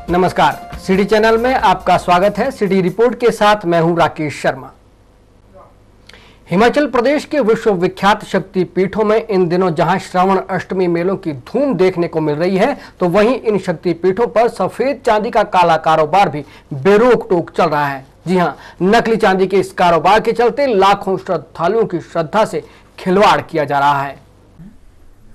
नमस्कार, city channel में आपका स्वागत है। सिटी रिपोर्ट के साथ मैं हूं राकेश शर्मा। हिमाचल प्रदेश के विश्वविख्यात शक्ति पीठों में इन दिनों जहां श्रावण अष्टमी मेलों की धूम देखने को मिल रही है, तो वहीं इन शक्ति पीठों पर सफेद चांदी का काला कारोबार भी बेरोक टोक चल रहा है। जी हां, नकली चांदी के इस कारोबार के चलते लाखों श्रद्धालुओं की श्रद्धा से खिलवाड़ किया जा रहा है।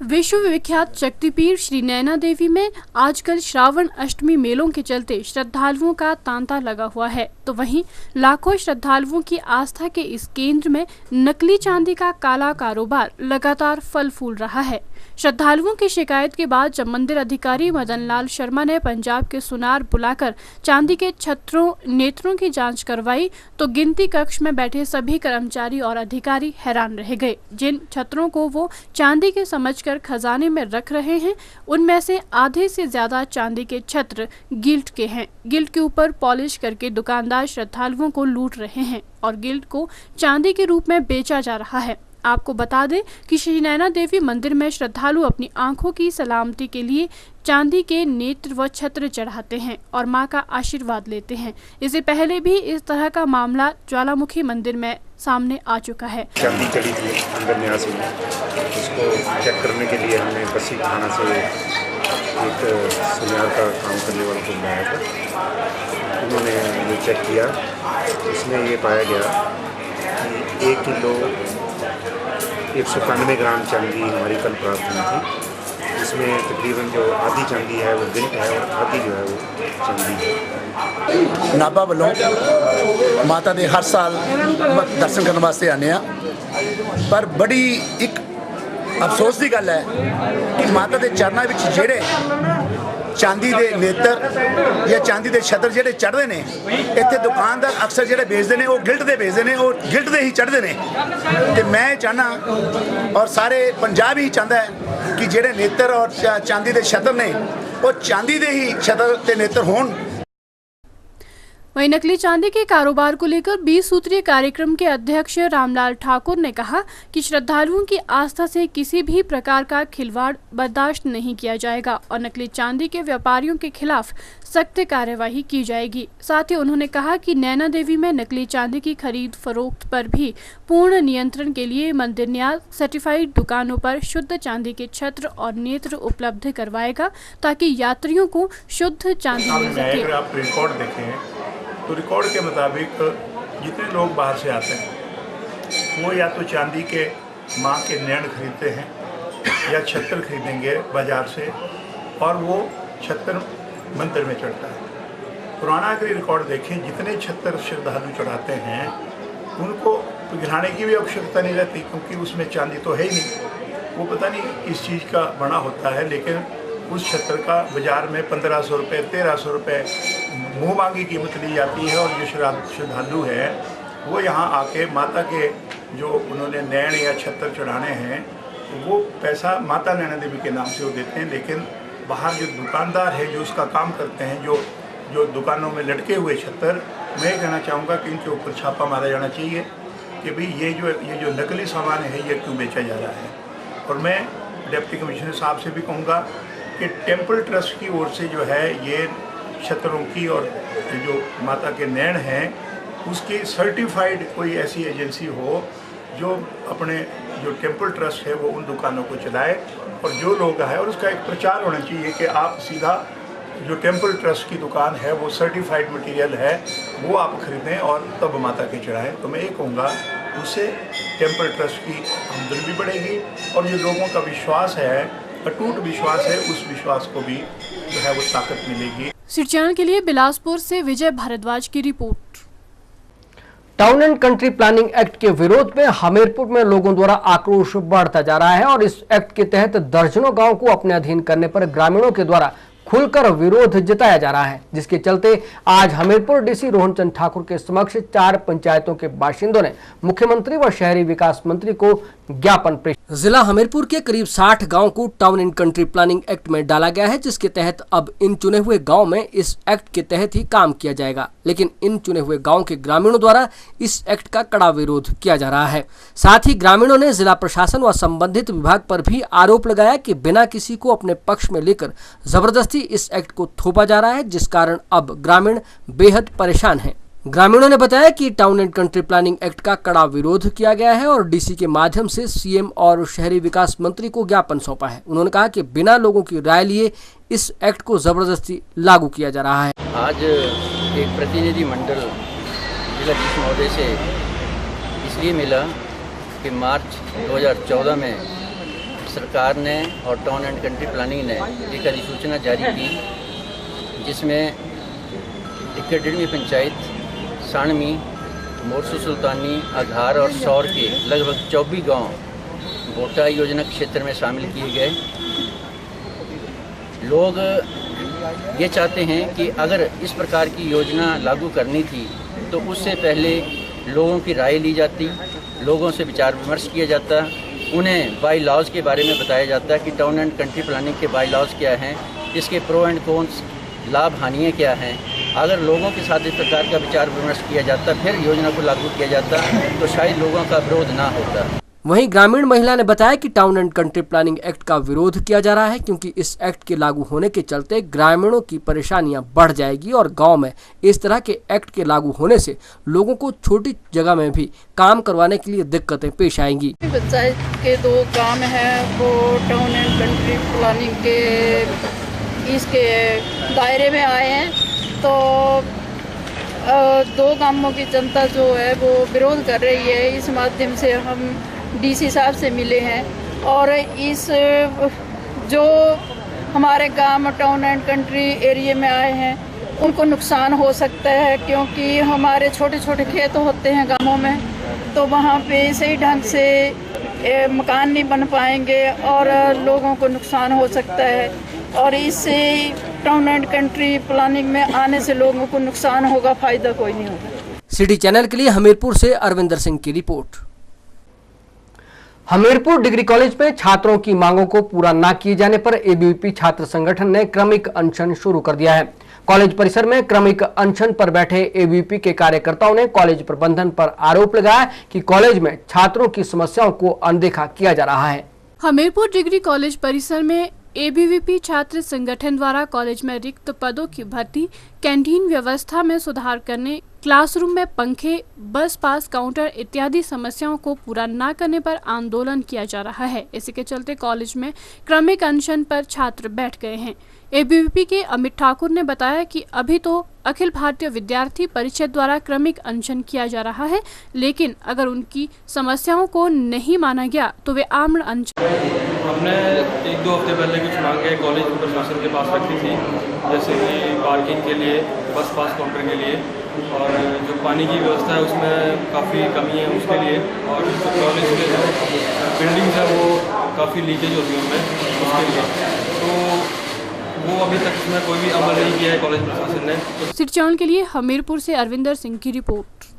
विश्व विख्यात शक्तिपीठ श्री नैना देवी में आजकल श्रावण अष्टमी मेलों के चलते श्रद्धालुओं का तांता लगा हुआ है, तो वहीं लाखों श्रद्धालुओं की आस्था के इस केंद्र में नकली चांदी का काला कारोबार लगातार फल फूल रहा है। श्रद्धालुओं की शिकायत के बाद जब मंदिर अधिकारी मदन लाल शर्मा ने पंजाब के सुनार बुलाकर चांदी के छत्रों नेत्रों की जांच करवाई, तो गिनती कक्ष में बैठे सभी कर्मचारी और अधिकारी हैरान रह गए। जिन छत्रों को वो चांदी के समझकर खजाने में रख रहे हैं, उनमें से आधे से ज्यादा चांदी के छत्र गिल्ट के हैं। गिल्ट के ऊपर पॉलिश करके दुकानदार श्रद्धालुओं को लूट रहे हैं और गिल्ट को चांदी के रूप में बेचा जा रहा है। आपको बता दें कि श्री नैना देवी मंदिर में श्रद्धालु अपनी आंखों की सलामती के लिए चांदी के नेत्र व छत्र चढ़ाते हैं और मां का आशीर्वाद लेते हैं। इससे पहले भी इस तरह का मामला ज्वालामुखी मंदिर में सामने आ चुका है। चांदी चढ़ी थी अंदर न्यासी में, उसको चेक करने के लिए हमने बसी थाना से एक सुनार का काम करने वाले को बुलाया था। उन्होंने ये चेक किया, इसमें ये पाया गया कि 1 किलो 191 ग्राम चांदी हमारी कल प्राप्त हुई थी, जिसमें तकरीबन जो आधी चांदी है वो गिल्ट है और आधी जो है वो चांदी है। नाभा वालों माता दे हर साल दर्शन करने वास्ते आने आ, पर बड़ी एक अफसोस की गल है कि माता के चरणों में जेड़े चांदी के नेत्र या चांदी के छत्र जेडे चढ़ते हैं, इतने दुकानदार अक्सर जेडे बेचते हैं वो गिल्ट के बेचते हैं और गिल्ट के ही चढ़ते हैं। तो मैं चाहना और सारे पंजाब ही चाहता है कि जेडे नेत्र और चांदी के छत्र ने वो चांदी के ही छत्र ते नेत्र होण। वहीं नकली चांदी के कारोबार को लेकर 20 सूत्रीय कार्यक्रम के अध्यक्ष रामलाल ठाकुर ने कहा कि श्रद्धालुओं की आस्था से किसी भी प्रकार का खिलवाड़ बर्दाश्त नहीं किया जाएगा और नकली चांदी के व्यापारियों के खिलाफ सख्त कार्यवाही की जाएगी। साथ ही उन्होंने कहा कि नैना देवी में नकली चांदी की खरीद फरोख्त पर भी पूर्ण नियंत्रण के लिए मंदिर न्यास सर्टिफाइड दुकानों पर शुद्ध चांदी के छत्र और नेत्र उपलब्ध करवाएगा, ताकि यात्रियों को शुद्ध चांदी मिल सके। तो रिकॉर्ड के मुताबिक जितने लोग बाहर से आते हैं वो या तो चांदी के माँ के नैन खरीदते हैं या छत्र खरीदेंगे बाज़ार से, और वो छत्र मंदिर में चढ़ता है। पुराना अगर रिकॉर्ड देखें, जितने छत्र श्रद्धालु चढ़ाते हैं उनको तो गिराने की भी आवश्यकता नहीं रहती, क्योंकि उसमें चांदी तो है ही नहीं। वो पता नहीं किस चीज़ का बना होता है, लेकिन उस छत्र का बाज़ार में 1500 रुपये 1300 रुपये मुँह मांगी कीमत ली जाती है। और जो श्रद्धालु है वो यहाँ आके माता के जो उन्होंने नैन या छत्र चढ़ाने हैं वो पैसा माता नैना देवी के नाम से वो देते हैं, लेकिन बाहर जो दुकानदार है जो उसका काम करते हैं, जो दुकानों में लटके हुए छत्र, मैं कहना चाहूँगा कि इनके ऊपर छापा मारा जाना चाहिए कि भाई ये जो नकली सामान है ये क्यों बेचा जा रहा है। और मैं डिप्टी कमिश्नर साहब से भी कहूँगा कि टेम्पल ट्रस्ट की ओर से जो है ये छत्रों की और जो माता के नैन हैं उसकी सर्टिफाइड कोई ऐसी एजेंसी हो जो अपने जो टेम्पल ट्रस्ट है वो उन दुकानों को चलाए, और जो लोग हैं और उसका एक प्रचार होना चाहिए कि आप सीधा जो टेम्पल ट्रस्ट की दुकान है वो सर्टिफाइड मटेरियल है वो आप खरीदें और तब माता के चढ़ाएँ। तो मैं ये कहूँगा उससे टेम्पल ट्रस्ट की आमदनी भी बढ़ेगी और जो लोगों का विश्वास है, अटूट विश्वास है, उस विश्वास को भी जो है वो ताकत मिलेगी। सिटी चैनल के लिए बिलासपुर से विजय भारद्वाज की report. Town and country planning act के विरोध में हमीरपुर में लोगों द्वारा आक्रोश बढ़ता जा रहा है और इस एक्ट के तहत दर्जनों गांव को अपने अधीन करने पर ग्रामीणों के द्वारा खुलकर विरोध जताया जा रहा है, जिसके चलते आज हमीरपुर डीसी रोहनचंद ठाकुर के समक्ष 4 पंचायतों के बाशिंदों ने मुख्यमंत्री व शहरी विकास मंत्री को ज्ञापन पेश। जिला हमीरपुर के करीब 60 गांव को town and country planning act में डाला गया है, जिसके तहत अब इन चुने हुए गांव में इस एक्ट के तहत ही काम किया जाएगा। लेकिन इन चुने हुए गांव के ग्रामीणों द्वारा इस एक्ट का कड़ा विरोध किया जा रहा है। साथ ही ग्रामीणों ने जिला प्रशासन व संबंधित विभाग पर भी आरोप लगाया कि बिना किसी को अपने पक्ष में लेकर जबरदस्ती इस एक्ट को थोपा जा रहा है, जिस कारण अब ग्रामीण बेहद परेशान हैं। ग्रामीणों ने बताया कि town and country planning act का कड़ा विरोध किया गया है और डीसी के माध्यम से सीएम और शहरी विकास मंत्री को ज्ञापन सौंपा है। उन्होंने कहा कि बिना लोगों की राय लिए इस एक्ट को जबरदस्ती लागू किया जा रहा है। आज एक प्रतिनिधि मंडल जिलाधीश महोदय से इसलिए मिला कि मार्च 2014 में सरकार ने और टाउन एंड कंट्री प्लानिंग ने एक अधिसूचना जारी की, जिसमें 1.5 पंचायत सानमी, मोरसू सुल्तानी, आघार और सौर के लगभग 24 गांव बोटा योजना क्षेत्र में शामिल किए गए। लोग ये चाहते हैं कि अगर इस प्रकार की योजना लागू करनी थी तो उससे पहले लोगों की राय ली जाती, लोगों से विचार विमर्श किया जाता, उन्हें बाई लॉज के बारे में बताया जाता कि टाउन एंड कंट्री प्लानिंग के बाई लॉज क्या हैं, इसके प्रो एंड कॉन्स, लाभ हानियाँ क्या हैं। अगर लोगों के साथ इस प्रकार का विचार विमर्श किया जाता, फिर योजना को लागू किया जाता, तो शायद लोगों का विरोध ना होता। वहीं ग्रामीण महिला ने बताया कि town and country planning act का विरोध किया जा रहा है, क्योंकि इस एक्ट के लागू होने के चलते ग्रामीणों की परेशानियां बढ़ जाएगी और गांव में इस तरह के एक्ट के लागू होने से लोगों को छोटी जगह में भी काम करवाने के लिए दिक्कतें पेश आएंगी। पंचायत के 2 काम है वो टाउन एंड कंट्री प्लानिंग के इसके दायरे में आए हैं, तो 2 गांवों की जनता जो है वो विरोध कर रही है। इस माध्यम से हम डीसी साहब से मिले हैं और इस जो हमारे गांव टाउन एंड कंट्री एरिया में आए हैं उनको नुकसान हो सकता है, क्योंकि हमारे छोटे छोटे खेत होते हैं गांवों में, तो वहाँ पे सही ढंग से मकान नहीं बन पाएंगे और लोगों को नुकसान हो सकता है। और इससे टाउन एंड कंट्री प्लानिंग में आने से लोगों को नुकसान होगा, फायदा कोई नहीं होगा। सिटी चैनल के लिए हमीरपुर से अरविंदर सिंह की रिपोर्ट। हमीरपुर डिग्री कॉलेज में छात्रों की मांगों को पूरा न किए जाने पर एबीवीपी छात्र संगठन ने क्रमिक अनशन शुरू कर दिया है। कॉलेज परिसर में क्रमिक अनशन पर बैठे एबीवीपी के कार्यकर्ताओं ने कॉलेज प्रबंधन पर आरोप लगाया कि कॉलेज में छात्रों की समस्याओं को अनदेखा किया जा रहा है। हमीरपुर डिग्री कॉलेज परिसर में एबीवीपी छात्र संगठन द्वारा कॉलेज में रिक्त पदों की भर्ती, कैंटीन व्यवस्था में सुधार करने, क्लासरूम में पंखे, बस पास काउंटर इत्यादि समस्याओं को पूरा न करने पर आंदोलन किया जा रहा है। इसी के चलते कॉलेज में क्रमिक अनशन पर छात्र बैठ गए हैं। एबीवीपी के अमित ठाकुर ने बताया कि अभी तो अखिल भारतीय विद्यार्थी परिषद द्वारा क्रमिक अनशन किया जा रहा है, लेकिन अगर उनकी समस्याओं को नहीं माना गया तो वे आमरण अनशन। हमने 1-2 हफ्ते पहले कुछ मांगे कॉलेज प्रशासन के पास रखी थी, जैसे कि पार्किंग के लिए, बस पास काउंटर के लिए, और जो पानी की व्यवस्था है उसमें काफ़ी कमी है उसके लिए, और जो कॉलेज के जो बिल्डिंग्स है वो काफ़ी लीकेज होती है उनमें, उसके लिए तो वो अभी तक इसमें कोई भी अमल नहीं किया है कॉलेज प्रशासन ने। सिटी चैनल के लिए हमीरपुर से अरविंदर सिंह की रिपोर्ट।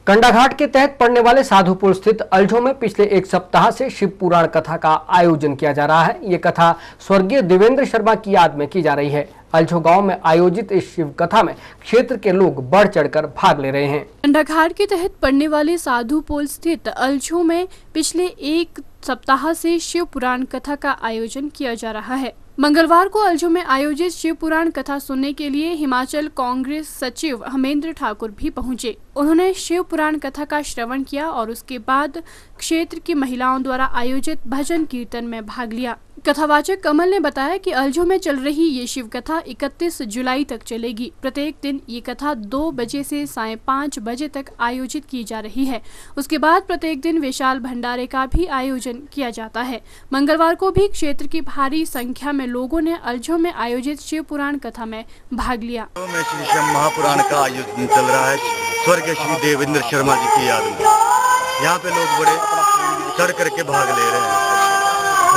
कंडाघाट के तहत पड़ने वाले साधुपुर स्थित अल्झो में पिछले 1 सप्ताह से शिव पुराण कथा का आयोजन किया जा रहा है। ये कथा स्वर्गीय देवेंद्र शर्मा की याद में की जा रही है। अल्झो गांव में आयोजित इस शिव कथा में क्षेत्र के लोग बढ़ चढ़कर भाग ले रहे हैं। कंडाघाट के तहत पड़ने वाले साधुपुर स्थित अल्झो में पिछले 1 सप्ताह से शिव पुराण कथा का आयोजन किया जा रहा है। मंगलवार को अल्झो में आयोजित शिव पुराण कथा सुनने के लिए हिमाचल कांग्रेस सचिव हमेंद्र ठाकुर भी पहुंचे। उन्होंने शिव पुराण कथा का श्रवण किया और उसके बाद क्षेत्र की महिलाओं द्वारा आयोजित भजन कीर्तन में भाग लिया। कथावाचक कमल ने बताया कि अल्झो में चल रही ये शिव कथा 31 जुलाई तक चलेगी। प्रत्येक दिन ये कथा 2 बजे से सायं 5 बजे तक आयोजित की जा रही है। उसके बाद प्रत्येक दिन विशाल भंडारे का भी आयोजन किया जाता है। मंगलवार को भी क्षेत्र की भारी संख्या में लोगों ने अल्झो में आयोजित शिव पुराण कथा में भाग लिया। में श्री शिव महापुराण का आयोजन चल रहा है स्वर्गीय श्री देवेंद्र शर्मा जी की याद में। यहाँ पे लोग बड़े चढ़ करके भाग ले रहे हैं।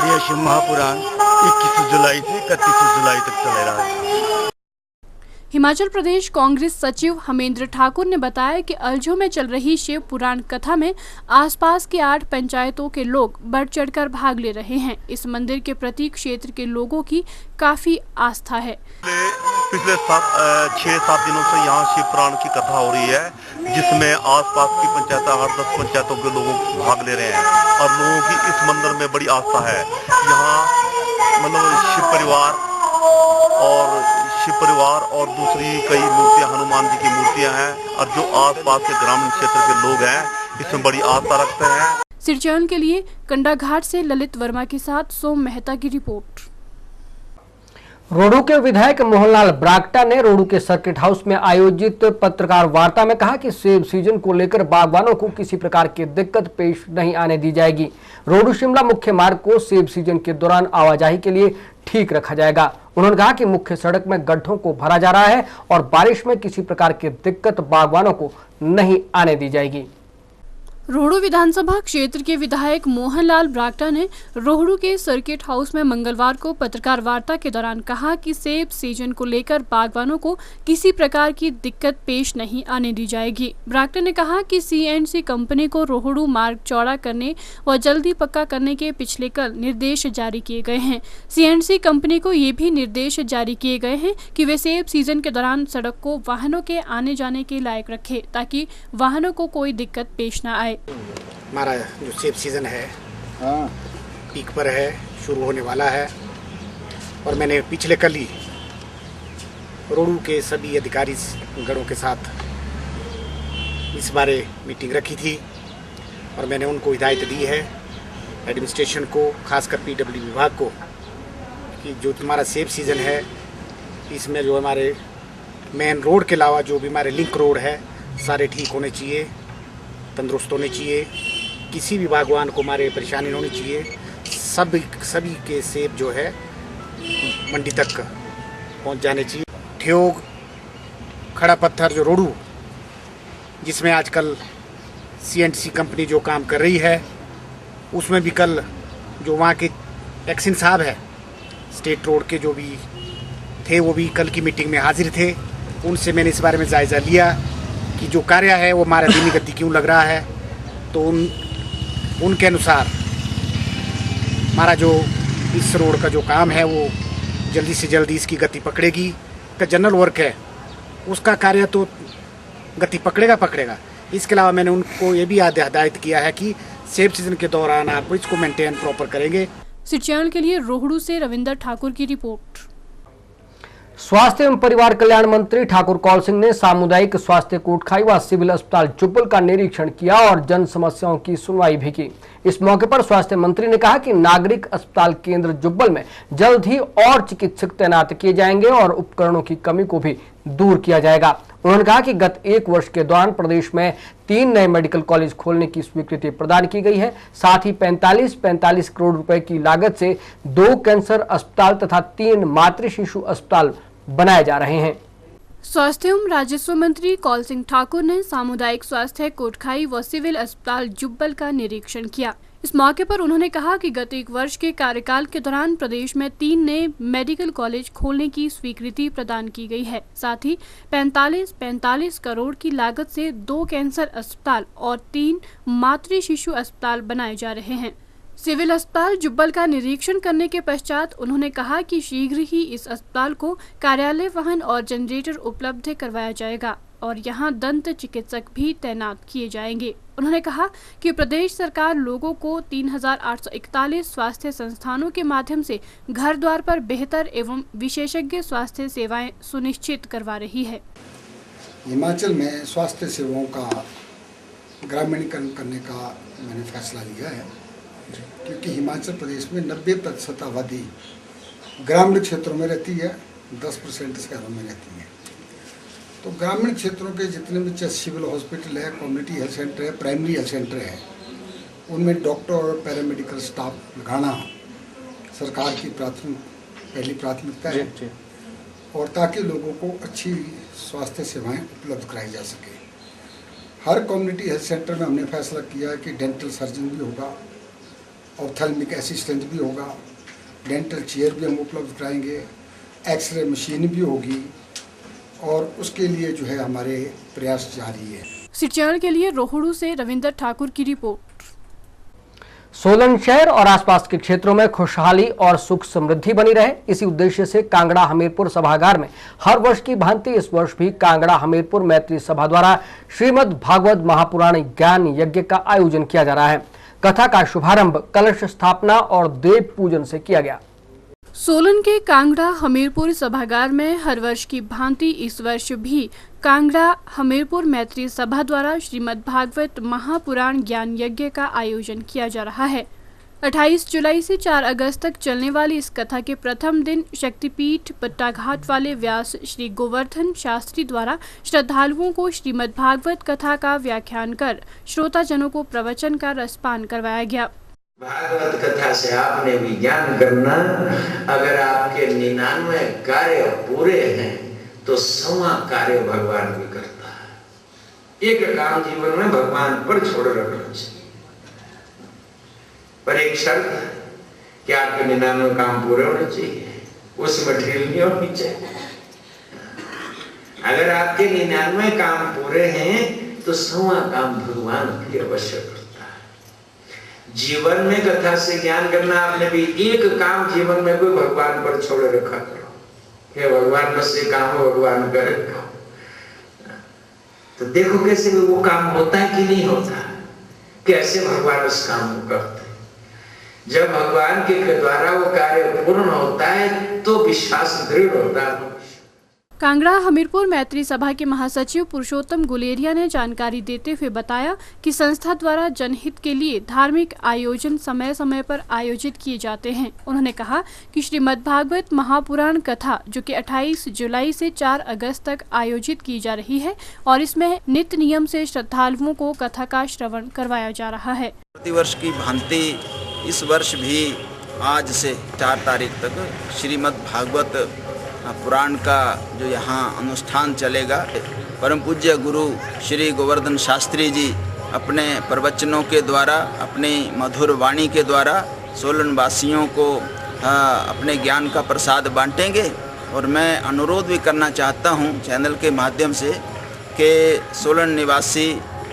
ये शिव महापुराण 21 जुलाई से 31 जुलाई तक चल रहा है। हिमाचल प्रदेश कांग्रेस सचिव हमेंद्र ठाकुर ने बताया कि अल्झो में चल रही शिव पुराण कथा में आसपास की 8 पंचायतों के लोग बढ़ चढ़कर भाग ले रहे हैं। इस मंदिर के प्रति क्षेत्र के लोगों की काफी आस्था है। पिछले 6-7 दिनों से यहाँ शिव पुराण की कथा हो रही है, जिसमें आसपास की पंचायत 8-10 पंचायतों के लोग भाग ले रहे हैं और लोगों की इस मंदिर में बड़ी आस्था है। यहाँ मतलब शिव परिवार और दूसरी कई मूर्तियां, हनुमान जी की मूर्तियां हैं और जो आसपास के ग्रामीण क्षेत्र के लोग हैं इसमें बड़ी आस्था रखते हैं। सिरचौन के लिए कंडाघाट से ललित वर्मा के साथ सोम मेहता की रिपोर्ट। रोहडू के विधायक मोहनलाल ब्राक्टा ने रोहडू के सर्किट हाउस में आयोजित पत्रकार वार्ता में कहा कि सेब सीजन को लेकर बागवानों को किसी प्रकार की दिक्कत पेश नहीं आने दी जाएगी। रोहडू शिमला मुख्य मार्ग को सेब सीजन के दौरान आवाजाही के लिए ठीक रखा जाएगा। उन्होंने कहा कि मुख्य सड़क में गड्ढों को भरा जा रहा है और बारिश में किसी प्रकार की दिक्कत बागवानों को नहीं आने दी जाएगी। रोहडू विधानसभा क्षेत्र के विधायक मोहनलाल ब्राक्टा ने रोहडू के सर्किट हाउस में मंगलवार को पत्रकार वार्ता के दौरान कहा कि सेब सीजन को लेकर बागवानों को किसी प्रकार की दिक्कत पेश नहीं आने दी जाएगी। ब्राक्टा ने कहा कि C&C कंपनी को रोहडू मार्ग चौड़ा करने व जल्दी पक्का करने के पिछले कल निर्देश जारी किए गए हैं। C&C कंपनी को ये भी निर्देश जारी किए गए हैं कि वे सेब सीजन के दौरान सड़क को वाहनों के आने जाने के लायक रखे ताकि वाहनों को कोई दिक्कत पेश न आए। हमारा जो सेब सीज़न है पीक पर है, शुरू होने वाला है और मैंने पिछले कल ही रोहडू के सभी अधिकारी गणों के साथ इस बारे मीटिंग रखी थी और मैंने उनको हिदायत दी है एडमिनिस्ट्रेशन को, खासकर PW विभाग को, कि जो हमारा सेब सीज़न है इसमें जो हमारे मेन रोड के अलावा जो भी हमारे लिंक रोड है सारे ठीक होने चाहिए, तंदुरुस्त होने चाहिए, किसी भी बागवान को हमारे परेशानी नहीं होनी चाहिए। सभी के सेब जो है मंडी तक पहुंच जाने चाहिए। ठियोग खड़ा पत्थर जो रोहडू जिसमें आजकल C&C कंपनी जो काम कर रही है उसमें भी कल जो वहाँ के एक्सिन साहब है स्टेट रोड के जो भी थे वो भी कल की मीटिंग में हाजिर थे। उनसे मैंने इस बारे में जायज़ा लिया कि जो कार्य है वो हमारा धीमी गति क्यों लग रहा है, तो उनके अनुसार हमारा जो इस रोड का जो काम है वो जल्दी से जल्दी इसकी गति पकड़ेगी। का जनरल वर्क है उसका कार्य तो गति पकड़ेगा। इसके अलावा मैंने उनको ये भी हिदायत किया है कि सेब सीजन के दौरान आप इसको मेंटेन प्रॉपर करेंगे। सिरचौन के लिए रोहडू से रविंदर ठाकुर की रिपोर्ट। स्वास्थ्य एवं परिवार कल्याण मंत्री ठाकुर कौल सिंह ने सामुदायिक स्वास्थ्य कोटखाई व सिविल अस्पताल जुब्बल का निरीक्षण किया और जन समस्याओं की सुनवाई भी की। इस मौके पर स्वास्थ्य मंत्री ने कहा कि नागरिक अस्पताल केंद्र जुब्बल में जल्द ही और चिकित्सक तैनात किए जाएंगे और उपकरणों की कमी को भी दूर किया जाएगा। उन्होंने कहा कि गत 1 वर्ष के दौरान प्रदेश में 3 नए मेडिकल कॉलेज खोलने की स्वीकृति प्रदान की गई है। साथ ही 45 करोड़ रुपए की लागत से 2 कैंसर अस्पताल तथा 3 मातृ शिशु अस्पताल बनाए जा रहे हैं। स्वास्थ्य एवं राजस्व मंत्री कौल सिंह ठाकुर ने सामुदायिक स्वास्थ्य कोटखाई व सिविल अस्पताल जुब्बल का निरीक्षण किया। इस मौके पर उन्होंने कहा कि गत 1 वर्ष के कार्यकाल के दौरान प्रदेश में 3 नए मेडिकल कॉलेज खोलने की स्वीकृति प्रदान की गई है। साथ ही 45 करोड़ की लागत से 2 कैंसर अस्पताल और 3 मातृ शिशु अस्पताल बनाए जा रहे हैं। सिविल अस्पताल जुब्बल का निरीक्षण करने के पश्चात उन्होंने कहा कि शीघ्र ही इस अस्पताल को कार्यालय वाहन और जनरेटर उपलब्ध करवाया जाएगा और यहां दंत चिकित्सक भी तैनात किए जाएंगे। उन्होंने कहा कि प्रदेश सरकार लोगों को 3841 स्वास्थ्य संस्थानों के माध्यम से घर द्वार पर बेहतर एवं विशेषज्ञ स्वास्थ्य सेवाएं सुनिश्चित करवा रही है। हिमाचल में स्वास्थ्य सेवाओं का ग्रामीणीकरण करने का मैंने फैसला लिया है, क्योंकि हिमाचल प्रदेश में 90% आबादी ग्रामीण क्षेत्रों में रहती है, 10% शहरों में रहती है। तो ग्रामीण क्षेत्रों के जितने भी चाहे सिविल हॉस्पिटल है, कम्युनिटी हेल्थ सेंटर है, प्राइमरी हेल्थ सेंटर है, उनमें डॉक्टर और पैरामेडिकल स्टाफ लगाना सरकार की पहली प्राथमिकता है, और ताकि लोगों को अच्छी स्वास्थ्य सेवाएं उपलब्ध कराई जा सके। हर कम्युनिटी हेल्थ सेंटर में हमने फैसला किया है कि डेंटल सर्जन भी होगा, ऑप्थेल्मिक असिस्टेंट भी होगा, डेंटल चेयर भी हम उपलब्ध कराएंगे, एक्सरे मशीन भी होगी और उसके लिए जो है हमारे प्रयास जारी है। सिरचैल के लिए रोहड़ू से रविंदर ठाकुर की रिपोर्ट। सोलन शहर और आसपास के क्षेत्रों में खुशहाली और सुख समृद्धि बनी रहे, इसी उद्देश्य से कांगड़ा हमीरपुर सभागार में हर वर्ष की भांति इस वर्ष भी कांगड़ा हमीरपुर मैत्री सभा द्वारा श्रीमद् भागवत महापुराण ज्ञान यज्ञ का आयोजन किया जा रहा है। कथा का शुभारंभ कलश स्थापना और देव पूजन से किया गया। सोलन के कांगड़ा हमीरपुर सभागार में हर वर्ष की भांति इस वर्ष भी कांगड़ा हमीरपुर मैत्री सभा द्वारा श्रीमद् भागवत महापुराण ज्ञान यज्ञ का आयोजन किया जा रहा है। 28 जुलाई से 4 अगस्त तक चलने वाली इस कथा के प्रथम दिन शक्तिपीठ पट्टाघाट वाले व्यास श्री गोवर्धन शास्त्री द्वारा श्रद्धालुओं को श्रीमद् भागवत कथा का व्याख्यान कर श्रोताजनों को प्रवचन का रसपान करवाया गया। भागवत कथा से आपने विज्ञान करना, अगर आपके 99 कार्य पूरे हैं तो 100वां कार्य भगवान भी करता है। एक काम जीवन में भगवान पर छोड़ रखना चाहिए, पर एक शर्त है कि आपके 99 काम पूरे होने चाहिए, उसमें ढील नहीं होनी चाहिए। अगर आपके 99 काम पूरे हैं तो 100वां काम भगवान भी अवश्य करता है। जीवन में कथा से ज्ञान करना, आपने भी एक काम जीवन में कोई भगवान पर छोड़ रखा करो, हे भगवान बस ये काम भगवान करेगा, तो देखो कैसे वो काम होता है कि नहीं होता, कैसे भगवान उस काम को करते हैं। जब भगवान के द्वारा वो कार्य पूर्ण होता है तो विश्वास दृढ़ होता है। कांगड़ा हमीरपुर मैत्री सभा के महासचिव पुरुषोत्तम गुलेरिया ने जानकारी देते हुए बताया कि संस्था द्वारा जनहित के लिए धार्मिक आयोजन समय समय पर आयोजित किए जाते हैं। उन्होंने कहा कि श्रीमद् भागवत महापुराण कथा जो कि 28 जुलाई से 4 अगस्त तक आयोजित की जा रही है और इसमें नित्य नियम से श्रद्धालुओं को कथा का श्रवण करवाया जा रहा है। प्रतिवर्ष की भांति इस वर्ष भी आज से 4 तारीख तक श्रीमद् भागवत पुराण का जो यहाँ अनुष्ठान चलेगा, परम पूज्य गुरु श्री गोवर्धन शास्त्री जी अपने प्रवचनों के द्वारा, अपनी मधुर वाणी के द्वारा सोलन वासियों को अपने ज्ञान का प्रसाद बांटेंगे। और मैं अनुरोध भी करना चाहता हूँ चैनल के माध्यम से कि सोलन निवासी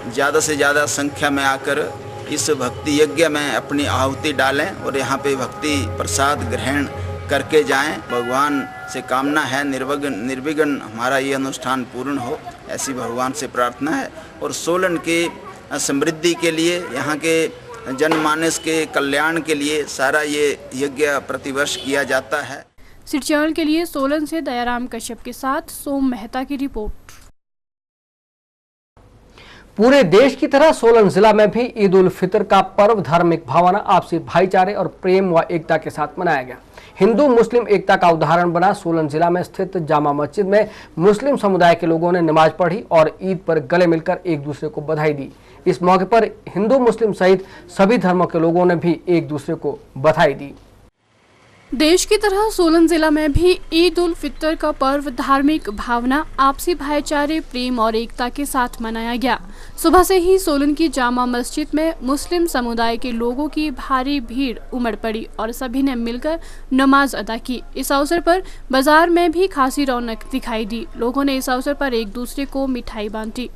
ज़्यादा से ज़्यादा संख्या में आकर इस भक्ति यज्ञ में अपनी आहुति डालें और यहाँ पे भक्ति प्रसाद ग्रहण करके जाएं। भगवान से कामना है निर्विघ्न हमारा ये अनुष्ठान पूर्ण हो, ऐसी भगवान से प्रार्थना है। और सोलन के समृद्धि के लिए, यहाँ के जनमानस के कल्याण के लिए सारा ये यज्ञ प्रतिवर्ष किया जाता है। सिरचैल के लिए सोलन से दयाराम कश्यप के साथ सोम मेहता की रिपोर्ट। पूरे देश की तरह सोलन जिला में भी ईद उल फितर का पर्व धार्मिक भावना, आपसी भाईचारे और प्रेम व एकता के साथ मनाया गया। हिंदू मुस्लिम एकता का उदाहरण बना सोलन जिला में स्थित जामा मस्जिद में मुस्लिम समुदाय के लोगों ने नमाज पढ़ी और ईद पर गले मिलकर एक दूसरे को बधाई दी। इस मौके पर हिंदू मुस्लिम सहित सभी धर्मों के लोगों ने भी एक दूसरे को बधाई दी। देश की तरह सोलन जिला में भी ईद उल फितर का पर्व धार्मिक भावना, आपसी भाईचारे, प्रेम और एकता के साथ मनाया गया। सुबह से ही सोलन की जामा मस्जिद में मुस्लिम समुदाय के लोगों की भारी भीड़ उमड़ पड़ी और सभी ने मिलकर नमाज अदा की। इस अवसर पर बाजार में भी खासी रौनक दिखाई दी। लोगों ने इस अवसर पर एक दूसरे को मिठाई बांटी।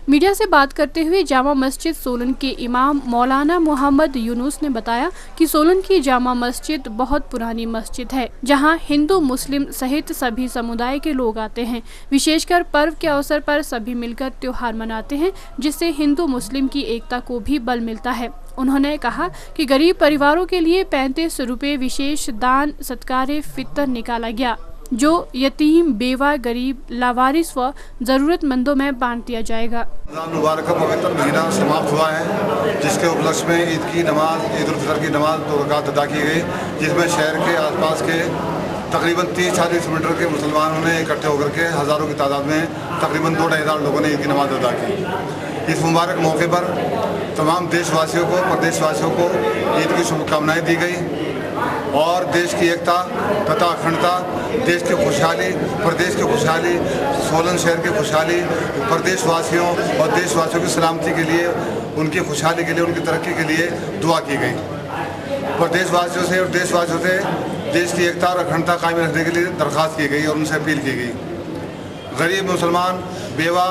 मीडिया से बात करते हुए जामा मस्जिद सोलन के इमाम मौलाना मोहम्मद यूनुस ने बताया कि सोलन की जामा मस्जिद बहुत पुरानी मस्जिद है, जहां हिंदू मुस्लिम सहित सभी समुदाय के लोग आते हैं। विशेषकर पर्व के अवसर पर सभी मिलकर त्योहार मनाते हैं, जिससे हिंदू मुस्लिम की एकता को भी बल मिलता है। उन्होंने कहा कि गरीब परिवारों के लिए 35 रुपये विशेष दान सत्कारे फितर निकाला गया, जो यतीम, बेवा, गरीब, लावारिस व जरूरतमंदों में बांट दिया जाएगा। रमज़ान मुबारक का पवित्र महीना समाप्त हुआ है, जिसके उपलक्ष्य में ईद की नमाज, ईद उल फितर की नमाज 2 रकात अदा की गई, जिसमें शहर के आसपास के तकरीबन 30-40 मीटर के मुसलमानों ने इकट्ठे होकर के हज़ारों की तादाद में तकरीबन 2-2,500 लोगों ने ईद की नमाज अदा की। इस मुबारक मौके पर तमाम देशवासियों को, प्रदेशवासियों को ईद की शुभकामनाएँ दी गई और देश की एकता तथा अखंडता, देश की खुशहाली, प्रदेश की खुशहाली, सोलन शहर की खुशहाली, प्रदेशवासियों और देशवासियों की सलामती के लिए, उनकी खुशहाली के लिए, उनकी तरक्की के लिए दुआ की गई। प्रदेशवासियों से और देशवासियों से देश की एकता और अखंडता कायम रखने के लिए दरख्वास्त की गई और उनसे अपील की गई। गरीब मुसलमान, बेवा,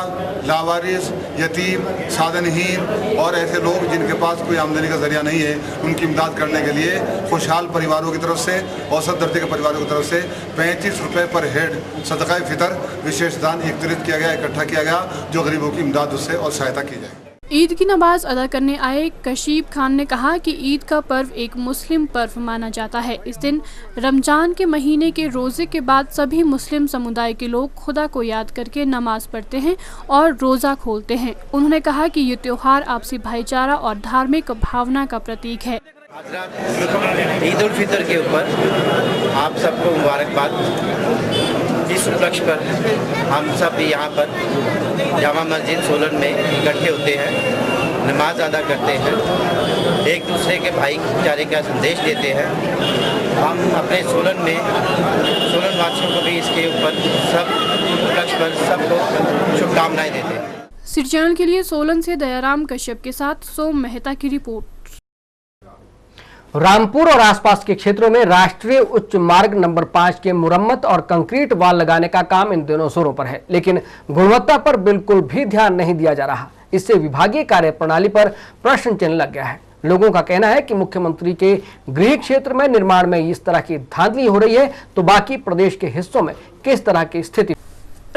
लावारिस, यतीम, साधनहीन और ऐसे लोग जिनके पास कोई आमदनी का जरिया नहीं है, उनकी इमदाद करने के लिए खुशहाल परिवारों की तरफ से, औसत दर्जे के परिवारों की तरफ से 35 रुपये पर हेड सदका फितर विशेष दान एकत्रित किया गया, इकट्ठा किया गया, जो गरीबों की इमदाद उससे और सहायता की जाए। ईद की नमाज अदा करने आए कशीब खान ने कहा कि ईद का पर्व एक मुस्लिम पर्व माना जाता है। इस दिन रमजान के महीने के रोज़े के बाद सभी मुस्लिम समुदाय के लोग खुदा को याद करके नमाज पढ़ते हैं और रोज़ा खोलते हैं। उन्होंने कहा कि ये त्योहार आपसी भाईचारा और धार्मिक भावना का प्रतीक है। ईद उल फितर के ऊपर आप सबको मुबारकबाद। इस उपलक्ष्य पर हम सब यहाँ पर जामा मस्जिद सोलन में इकट्ठे होते हैं, नमाज अदा करते हैं, एक दूसरे के भाईचारे का संदेश देते हैं। हम अपने सोलन वासियों को भी इसके ऊपर सब उपलक्ष्य पर सबको शुभकामनाएं देते हैं। सिटी चैनल के लिए सोलन से दयाराम कश्यप के साथ सोम मेहता की रिपोर्ट। रामपुर और आसपास के क्षेत्रों में राष्ट्रीय उच्च मार्ग नंबर 5 के मुरम्मत और कंक्रीट वाल लगाने का काम इन दिनों जोरों पर है, लेकिन गुणवत्ता पर बिल्कुल भी ध्यान नहीं दिया जा रहा। इससे विभागीय कार्य प्रणाली पर प्रश्न चिन्ह लग गया है। लोगों का कहना है कि मुख्यमंत्री के गृह क्षेत्र में निर्माण में इस तरह की धांधली हो रही है, तो बाकी प्रदेश के हिस्सों में किस तरह की स्थिति।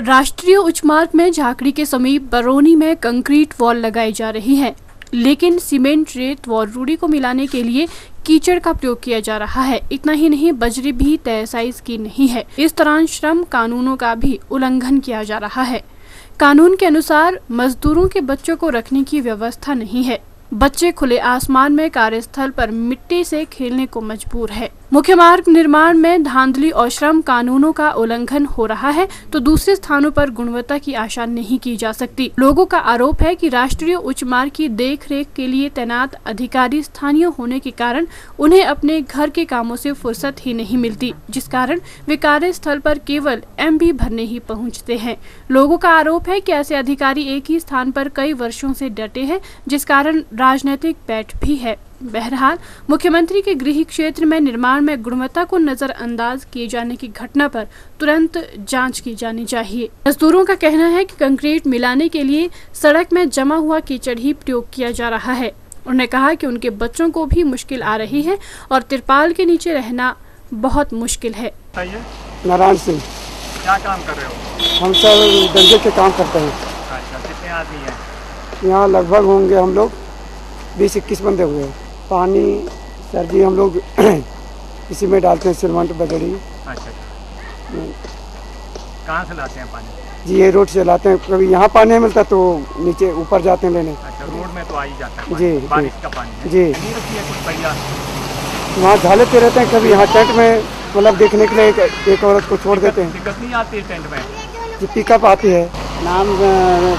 राष्ट्रीय उच्च मार्ग में झाकड़ी के समीप बरौनी में कंक्रीट वॉल लगाई जा रही है, लेकिन सीमेंट, रेत व रूढ़ी को मिलाने के लिए कीचड़ का प्रयोग किया जा रहा है। इतना ही नहीं, बजरी भी तय साइज की नहीं है। इस दौरान श्रम कानूनों का भी उल्लंघन किया जा रहा है। कानून के अनुसार मजदूरों के बच्चों को रखने की व्यवस्था नहीं है। बच्चे खुले आसमान में कार्यस्थल पर मिट्टी से खेलने को मजबूर है। मुख्य मार्ग निर्माण में धांधली और श्रम कानूनों का उल्लंघन हो रहा है, तो दूसरे स्थानों पर गुणवत्ता की आशा नहीं की जा सकती। लोगों का आरोप है कि राष्ट्रीय उच्च मार्ग की देखरेख के लिए तैनात अधिकारी स्थानीय होने के कारण उन्हें अपने घर के कामों से फुर्सत ही नहीं मिलती, जिस कारण वे कार्यस्थल पर केवल MB भरने ही पहुंचते हैं। लोगों का आरोप है कि ऐसे अधिकारी एक ही स्थान पर कई वर्षों से डटे हैं, जिस कारण राजनीतिक बैठ भी है। बहरहाल, मुख्यमंत्री के गृह क्षेत्र में निर्माण में गुणवत्ता को नजरअंदाज किए जाने की घटना पर तुरंत जांच की जानी चाहिए। मजदूरों का कहना है कि कंक्रीट मिलाने के लिए सड़क में जमा हुआ कीचड़ ही प्रयोग किया जा रहा है। उन्होंने कहा कि उनके बच्चों को भी मुश्किल आ रही है और तिरपाल के नीचे रहना बहुत मुश्किल है। नारायण सिंह। क्या काम कर रहे हो? हम सब डंगे के काम करते हैं। अच्छा, कितने आदमी हैं? यहाँ लगभग होंगे हम लोग 20-21 बंदे हुए। पानी सर जी हम लोग इसी में डालते हैं, सीमेंट बजड़ी। अच्छा, कहाँ से लाते हैं पानी? जी ये रोड से लाते हैं। कभी यहाँ पानी नहीं मिलता तो नीचे ऊपर जाते हैं लेने। अच्छा, रोड में तो आ ही जाता है जी, बारिश का पानी जी। नहीं रखी है कुछ पहिया? वहाँ झालते रहते हैं, कभी यहाँ टेंट में मतलब देखने के लिए एक औरत को छोड़ देते हैं। दिक्कत नहीं आती है टेंट में? जी पिकअप आती है। नाम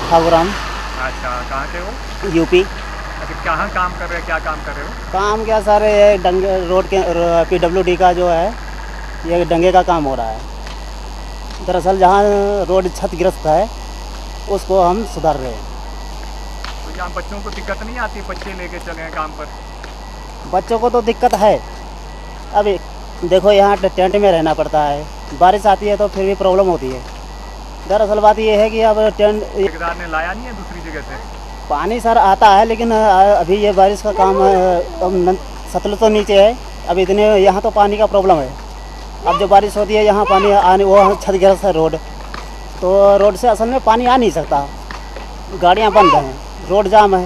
ठाकुराम। अच्छा, कहाँ के हो? यूपी। अच्छा, कहाँ काम कर रहे हैं? क्या काम कर रहे हो? काम क्या सर, ये डंगे रोड के PWD का जो है ये डंगे का काम हो रहा है। दरअसल जहाँ रोड क्षतिग्रस्त है उसको हम सुधार रहे हैं। तो यहाँ बच्चों को दिक्कत नहीं आती? बच्चे लेके चले हैं काम पर? बच्चों को तो दिक्कत है। अभी देखो यहाँ टेंट में रहना पड़ता है, बारिश आती है तो फिर भी प्रॉब्लम होती है। दरअसल बात ये है कि अब टेंट ठेकेदार ने लाया नहीं है दूसरी जगह से? पानी सर आता है, लेकिन अभी ये बारिश का काम सतलुज तो नीचे है, अब इतने यहाँ तो पानी का प्रॉब्लम है। अब जो बारिश होती है यहाँ पानी आने, वो क्षतिग्रस्त है रोड, तो रोड से असल में पानी आ नहीं सकता, गाड़ियाँ बंद हैं, रोड जाम है,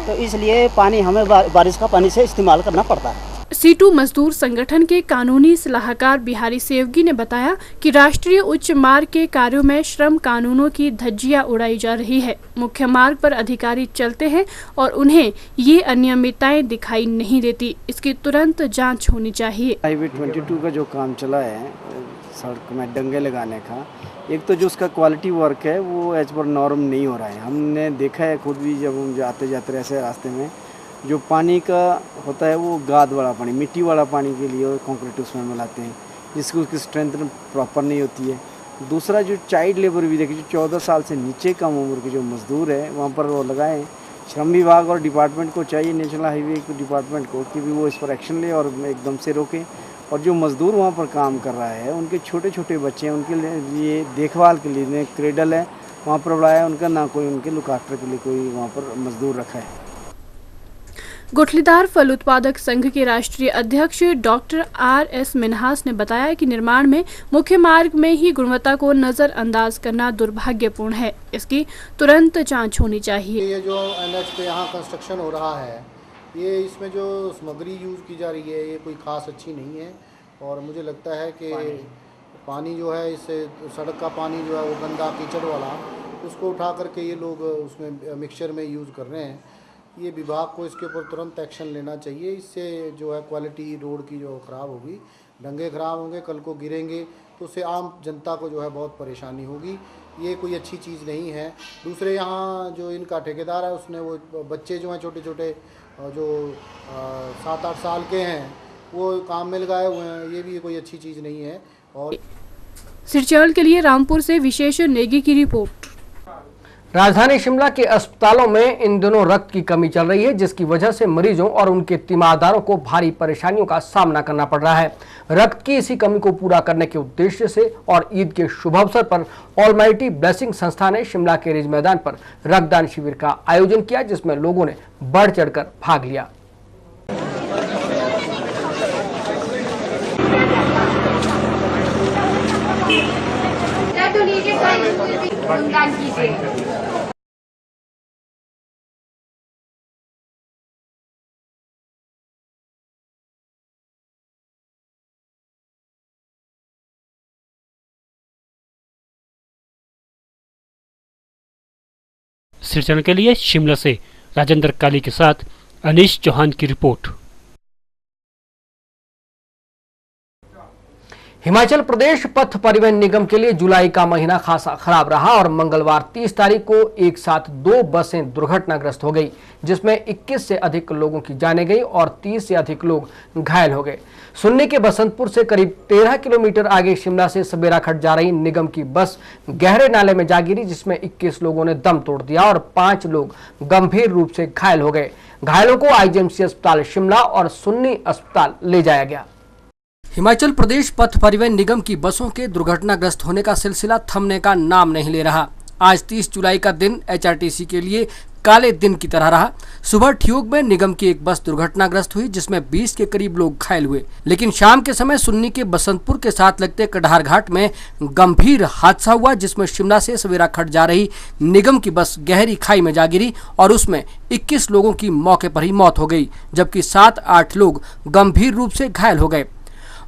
तो इसलिए पानी हमें बारिश का पानी से इस्तेमाल करना पड़ता है। सीटू मजदूर संगठन के कानूनी सलाहकार बिहारी सेवगी ने बताया कि राष्ट्रीय उच्च मार्ग के कार्यों में श्रम कानूनों की धज्जियां उड़ाई जा रही है। मुख्य मार्ग पर अधिकारी चलते हैं और उन्हें ये अनियमितताएं दिखाई नहीं देती। इसकी तुरंत जांच होनी चाहिए। हाईवे 22 का जो काम चला है सड़क में डंगे लगाने का, एक तो जो उसका क्वालिटी वर्क है वो एज पर नॉर्म नहीं हो रहा है। हमने देखा है खुद भी, जब हम जाते जाते ऐसे रास्ते में जो पानी का होता है वो गाद वाला पानी, मिट्टी वाला पानी के लिए कंक्रीट उसमें मिलाते हैं, जिसकी उसकी स्ट्रेंथ प्रॉपर नहीं होती है। दूसरा जो चाइल्ड लेबर भी देखिए, जो 14 साल से नीचे कम उम्र के जो मजदूर है वहाँ पर वो लगाएं। श्रम विभाग और डिपार्टमेंट को चाहिए, नेशनल हाईवे डिपार्टमेंट को, कि भी वो इस पर एक्शन ले और एकदम से रोकें और जो मज़दूर वहाँ पर काम कर रहा है उनके छोटे छोटे बच्चे हैं, उनके लिए देखभाल के लिए क्रेडल है वहाँ पर बढ़ाया उनका, ना कोई उनके लुक आफ्टर के लिए कोई वहाँ पर मजदूर रखा है। गुठलीदार फल उत्पादक संघ के राष्ट्रीय अध्यक्ष डॉक्टर R.S. मिन्हास ने बताया कि निर्माण में मुख्य मार्ग में ही गुणवत्ता को नजरअंदाज करना दुर्भाग्यपूर्ण है, इसकी तुरंत जांच होनी चाहिए। ये जो NH पे यहाँ कंस्ट्रक्शन हो रहा है, ये इसमें जो सामग्री यूज़ की जा रही है ये कोई ख़ास अच्छी नहीं है और मुझे लगता है कि पानी जो है इससे सड़क का पानी जो है वो गंदा कीचड़ वाला, उसको उठा करके ये लोग उसमें मिक्सचर में यूज़ कर रहे हैं। ये विभाग को इसके ऊपर तुरंत एक्शन लेना चाहिए। इससे जो है क्वालिटी रोड की जो ख़राब होगी, डंगे ख़राब होंगे, कल को गिरेंगे तो उससे आम जनता को जो है बहुत परेशानी होगी। ये कोई अच्छी चीज़ नहीं है। दूसरे यहाँ जो इनका ठेकेदार है उसने वो बच्चे जो हैं छोटे छोटे जो 7-8 साल के हैं वो काम में लगाए हुए हैं, ये भी कोई अच्छी चीज़ नहीं है। और सिरचौल के लिए रामपुर से विशेष नेगी की रिपोर्ट। राजधानी शिमला के अस्पतालों में इन दिनों रक्त की कमी चल रही है, जिसकी वजह से मरीजों और उनके तीमारदारों को भारी परेशानियों का सामना करना पड़ रहा है। रक्त की इसी कमी को पूरा करने के उद्देश्य से और ईद के शुभ अवसर पर ऑलमाइटी ब्लेसिंग संस्था ने शिमला के रिज मैदान पर रक्तदान शिविर का आयोजन किया, जिसमें लोगों ने बढ़ चढ़कर भाग लिया। सिरचौल के लिए शिमला से राजेंद्र काली के साथ अनीश चौहान की रिपोर्ट। हिमाचल प्रदेश पथ परिवहन निगम के लिए जुलाई का महीना खासा खराब रहा और मंगलवार 30 तारीख को एक साथ 2 बसें दुर्घटनाग्रस्त हो गई, जिसमें 21 से अधिक लोगों की जानें गई और 30 से अधिक लोग घायल हो गए। सुन्नी के बसंतपुर से करीब 13 किलोमीटर आगे शिमला से सबेराखट जा रही निगम की बस गहरे नाले में जा गिरी, जिसमें 21 लोगों ने दम तोड़ दिया और 5 लोग गंभीर रूप से घायल हो गए। घायलों को IGMC अस्पताल शिमला और सुन्नी अस्पताल ले जाया गया। हिमाचल प्रदेश पथ परिवहन निगम की बसों के दुर्घटनाग्रस्त होने का सिलसिला थमने का नाम नहीं ले रहा। आज 30 जुलाई का दिन HRTC के लिए काले दिन की तरह रहा। सुबह ठियोग में निगम की एक बस दुर्घटनाग्रस्त हुई, जिसमें 20 के करीब लोग घायल हुए, लेकिन शाम के समय सुन्नी के बसंतपुर के साथ लगते कढ़ार घाट में गंभीर हादसा हुआ, जिसमें शिमला से सबेराखट जा रही निगम की बस गहरी खाई में जा गिरी और उसमें 21 लोगों की मौके पर ही मौत हो गई, जबकि 7-8 लोग गंभीर रूप से घायल हो गए।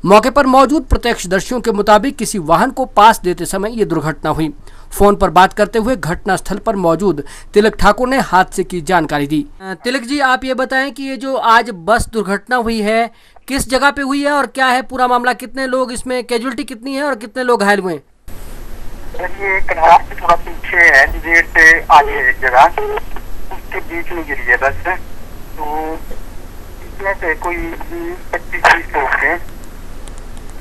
मौके पर मौजूद प्रत्यक्षदर्शियों के मुताबिक किसी वाहन को पास देते समय ये दुर्घटना हुई। फोन पर बात करते हुए घटना स्थल पर मौजूद तिलक ठाकुर ने हादसे की जानकारी दी। तिलक जी, आप ये बताएं कि ये जो आज बस दुर्घटना हुई है किस जगह पे हुई है और क्या है पूरा मामला, कितने लोग इसमें, कैजुअलिटी कितनी है और कितने लोग घायल हुए? ये कढ़ार से थोड़ा पीछे है, जेड से आगे एक जगह, उसके बीच में गिरी है बस। तो इसमें से कोई 25-30 लोग थे,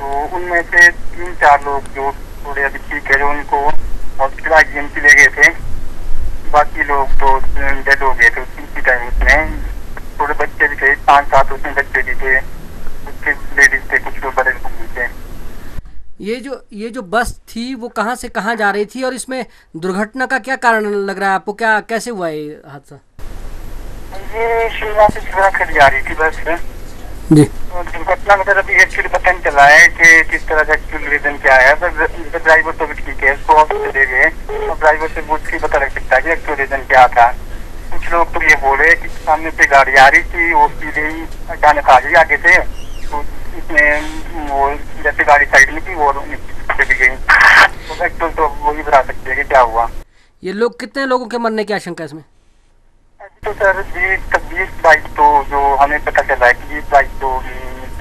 तो उनमें से 3-4 लोग जो थोड़े अभी ठीक है, जो उनको हॉस्पिटल IGMC ले गए थे, बाकी लोग तो डेड हो गए थे उसी टाइम। उसमें थोड़े बच्चे भी थे, 5-7 उसमें बच्चे भी थे, कुछ लेडीज थे, कुछ लोग बड़े लोग भी थे। ये जो बस थी वो कहाँ से कहाँ जा रही थी और इसमें दुर्घटना का क्या कारण लग रहा है आपको, क्या कैसे हुआ ये हादसा? ये शिमला से सबेराखट जा रही थी बस जी। दुर्घटना का अभी एक्चुअली पता नहीं चला है कि किस तरह का एक्चुअल रीजन क्या है। पर ड्राइवर तो भी ठीक है, उसको हॉस्पिटल ले गए, तो ड्राइवर से पूछ के पता लग सकता है कि एक्चुअल रीजन क्या था। कुछ लोग तो ये बोले कि सामने से गाड़ी आ रही थी, वो सीधे ही अचानक आ गई आगे से, तो इसमें वो जैसे गाड़ी साइड में थी वो चली गई। तो एक्चुअल तो वही बता सकते हैं कि क्या हुआ। ये लोग कितने लोगों के मरने की आशंका है इसमें? तो सर 20-22 तो जो हमें पता चला है कि 20-22 तो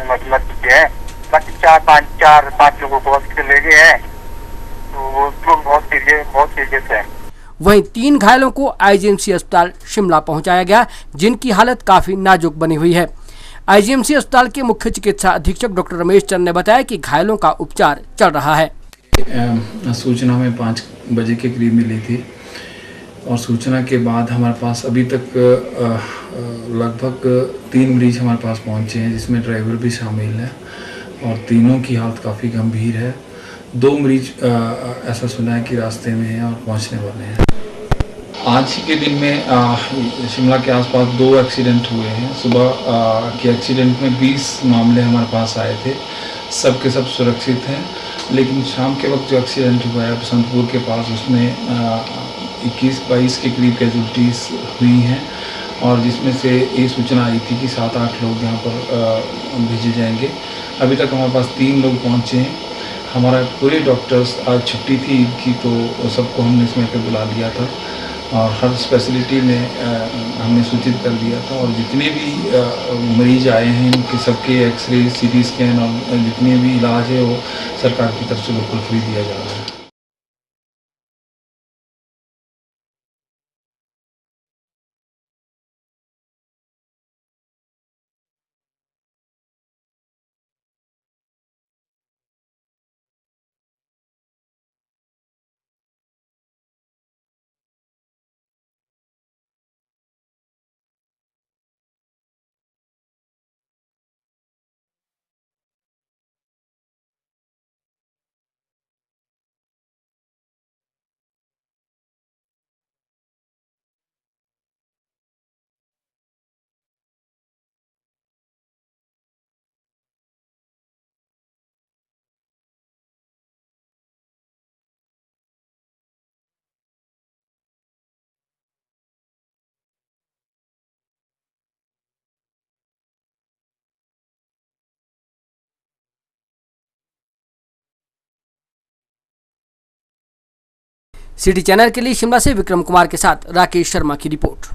मर चुके हैं, बाकी 4-5 लोगों को हॉस्पिटल ले गए हैं, तो वो लोग बहुत सीरियस है। वहीं 3 घायलों को IGMC अस्पताल शिमला पहुंचाया गया, जिनकी हालत काफी नाजुक बनी हुई है। IGMC अस्पताल के मुख्य चिकित्सा अधीक्षक डॉक्टर रमेश चंद ने बताया कि घायलों का उपचार चल रहा है। सूचना में 5 बजे के करीब मिली थी और सूचना के बाद हमारे पास अभी तक लगभग 3 मरीज हमारे पास पहुंचे हैं, जिसमें ड्राइवर भी शामिल है। और तीनों की हालत काफ़ी गंभीर है। 2 मरीज ऐसा सुना है कि रास्ते में हैं और पहुंचने वाले हैं। आज के दिन में शिमला के आसपास 2 एक्सीडेंट हुए हैं। सुबह के एक्सीडेंट में 20 मामले हमारे पास आए थे, सब के सब सुरक्षित हैं। लेकिन शाम के वक्त जो एक्सीडेंट हुआ है बसंतपुर के पास, उसमें 21-22 के करीब कैजुअल्टीज़ हुई हैं और जिसमें से ये सूचना आई थी कि 7-8 लोग यहाँ पर भेजे जाएंगे। अभी तक हमारे पास 3 लोग पहुँचे हैं। हमारा पूरे डॉक्टर्स, आज छुट्टी थी ईद की, तो सबको हमने समय पे बुला लिया था और हर स्पेशलिटी में हमने सूचित कर दिया था। और जितने भी मरीज आए हैं उनके सबके एक्सरे, CT स्कैन और जितने भी इलाज है वो सरकार की तरफ से बिल्कुल फ्री दिया जा रहा है। सिटी चैनल के लिए शिमला से विक्रम कुमार के साथ राकेश शर्मा की रिपोर्ट।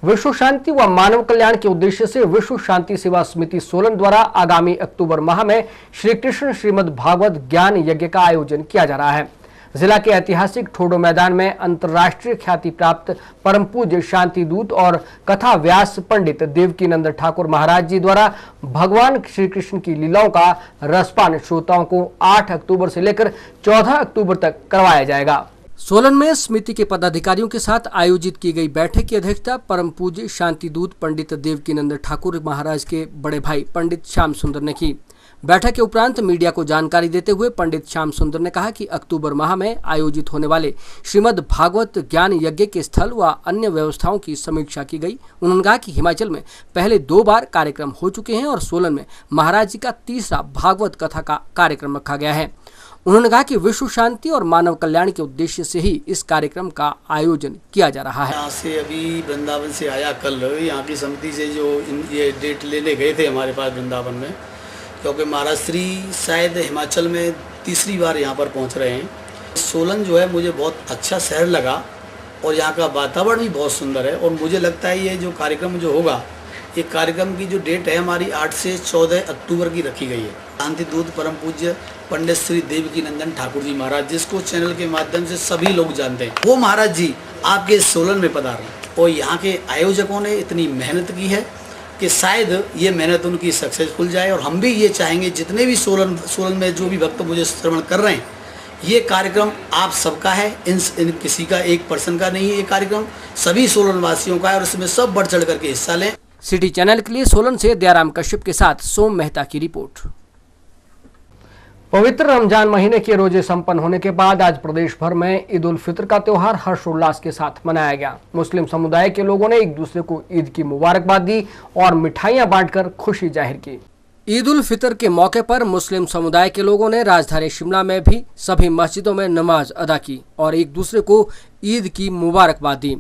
विश्व शांति व मानव कल्याण के उद्देश्य से विश्व शांति सेवा समिति सोलन द्वारा आगामी अक्टूबर माह में श्री कृष्ण श्रीमद् भागवत ज्ञान यज्ञ का आयोजन किया जा रहा है। जिला के ऐतिहासिक ठोडो मैदान में अंतर्राष्ट्रीय ख्याति प्राप्त परम पूज्य शांति दूत और कथा व्यास पंडित देवकीनंद ठाकुर महाराज जी द्वारा भगवान श्री कृष्ण की लीलाओं का रसपान श्रोताओं को 8 अक्टूबर से लेकर 14 अक्टूबर तक करवाया जाएगा। सोलन में समिति के पदाधिकारियों के साथ आयोजित की गई बैठक की अध्यक्षता परम पूज्य शांति दूत पंडित देवकीनंद ठाकुर महाराज के बड़े भाई पंडित श्याम सुंदर ने की। बैठक के उपरांत मीडिया को जानकारी देते हुए पंडित श्याम सुंदर ने कहा कि अक्टूबर माह में आयोजित होने वाले श्रीमद् भागवत ज्ञान यज्ञ के स्थल व अन्य व्यवस्थाओं की समीक्षा की गई। उन्होंने कहा कि हिमाचल में पहले 2 बार कार्यक्रम हो चुके हैं और सोलन में महाराज जी का 3रा भागवत कथा का कार्यक्रम रखा गया है। उन्होंने कहा कि विश्व शांति और मानव कल्याण के उद्देश्य से ही इस कार्यक्रम का आयोजन किया जा रहा है। यहाँ से अभी वृंदावन से आया कल, यहाँ की समिति से जो ये डेट लेने गए थे हमारे पास वृंदावन में, क्योंकि महाराज श्री शायद हिमाचल में 3री बार यहाँ पर पहुँच रहे हैं। सोलन जो है मुझे बहुत अच्छा शहर लगा और यहाँ का वातावरण भी बहुत सुंदर है। और मुझे लगता है ये जो कार्यक्रम जो होगा, ये कार्यक्रम की जो डेट है हमारी 8 से 14 अक्टूबर की रखी गई है। शांति दूत परम पूज्य पंडित श्री देवकीनंदन ठाकुर जी महाराज, जिसको चैनल के माध्यम से सभी लोग जानते हैं, वो महाराज जी आपके सोलन में पधारे और यहाँ के आयोजकों ने इतनी मेहनत की है कि शायद ये मेहनत उनकी सक्सेसफुल जाए। और हम भी ये चाहेंगे जितने भी सोलन में जो भी भक्त मुझे श्रवण कर रहे हैं, ये कार्यक्रम आप सबका है, इन किसी का एक पर्सन का नहीं है। ये कार्यक्रम सभी सोलन वासियों का है और इसमें सब बढ़ चढ़ करके हिस्सा लें। सिटी चैनल के लिए सोलन से दयाराम कश्यप के साथ सोम मेहता की रिपोर्ट। पवित्र रमजान महीने के रोजे संपन्न होने के बाद आज प्रदेश भर में ईद उल फितर का त्योहार हर्षोल्लास के साथ मनाया गया। मुस्लिम समुदाय के लोगों ने एक दूसरे को ईद की मुबारकबाद दी और मिठाइयां बांटकर खुशी जाहिर की। ईद उल फितर के मौके पर मुस्लिम समुदाय के लोगों ने राजधानी शिमला में भी सभी मस्जिदों में नमाज अदा की और एक दूसरे को ईद की मुबारकबाद दी।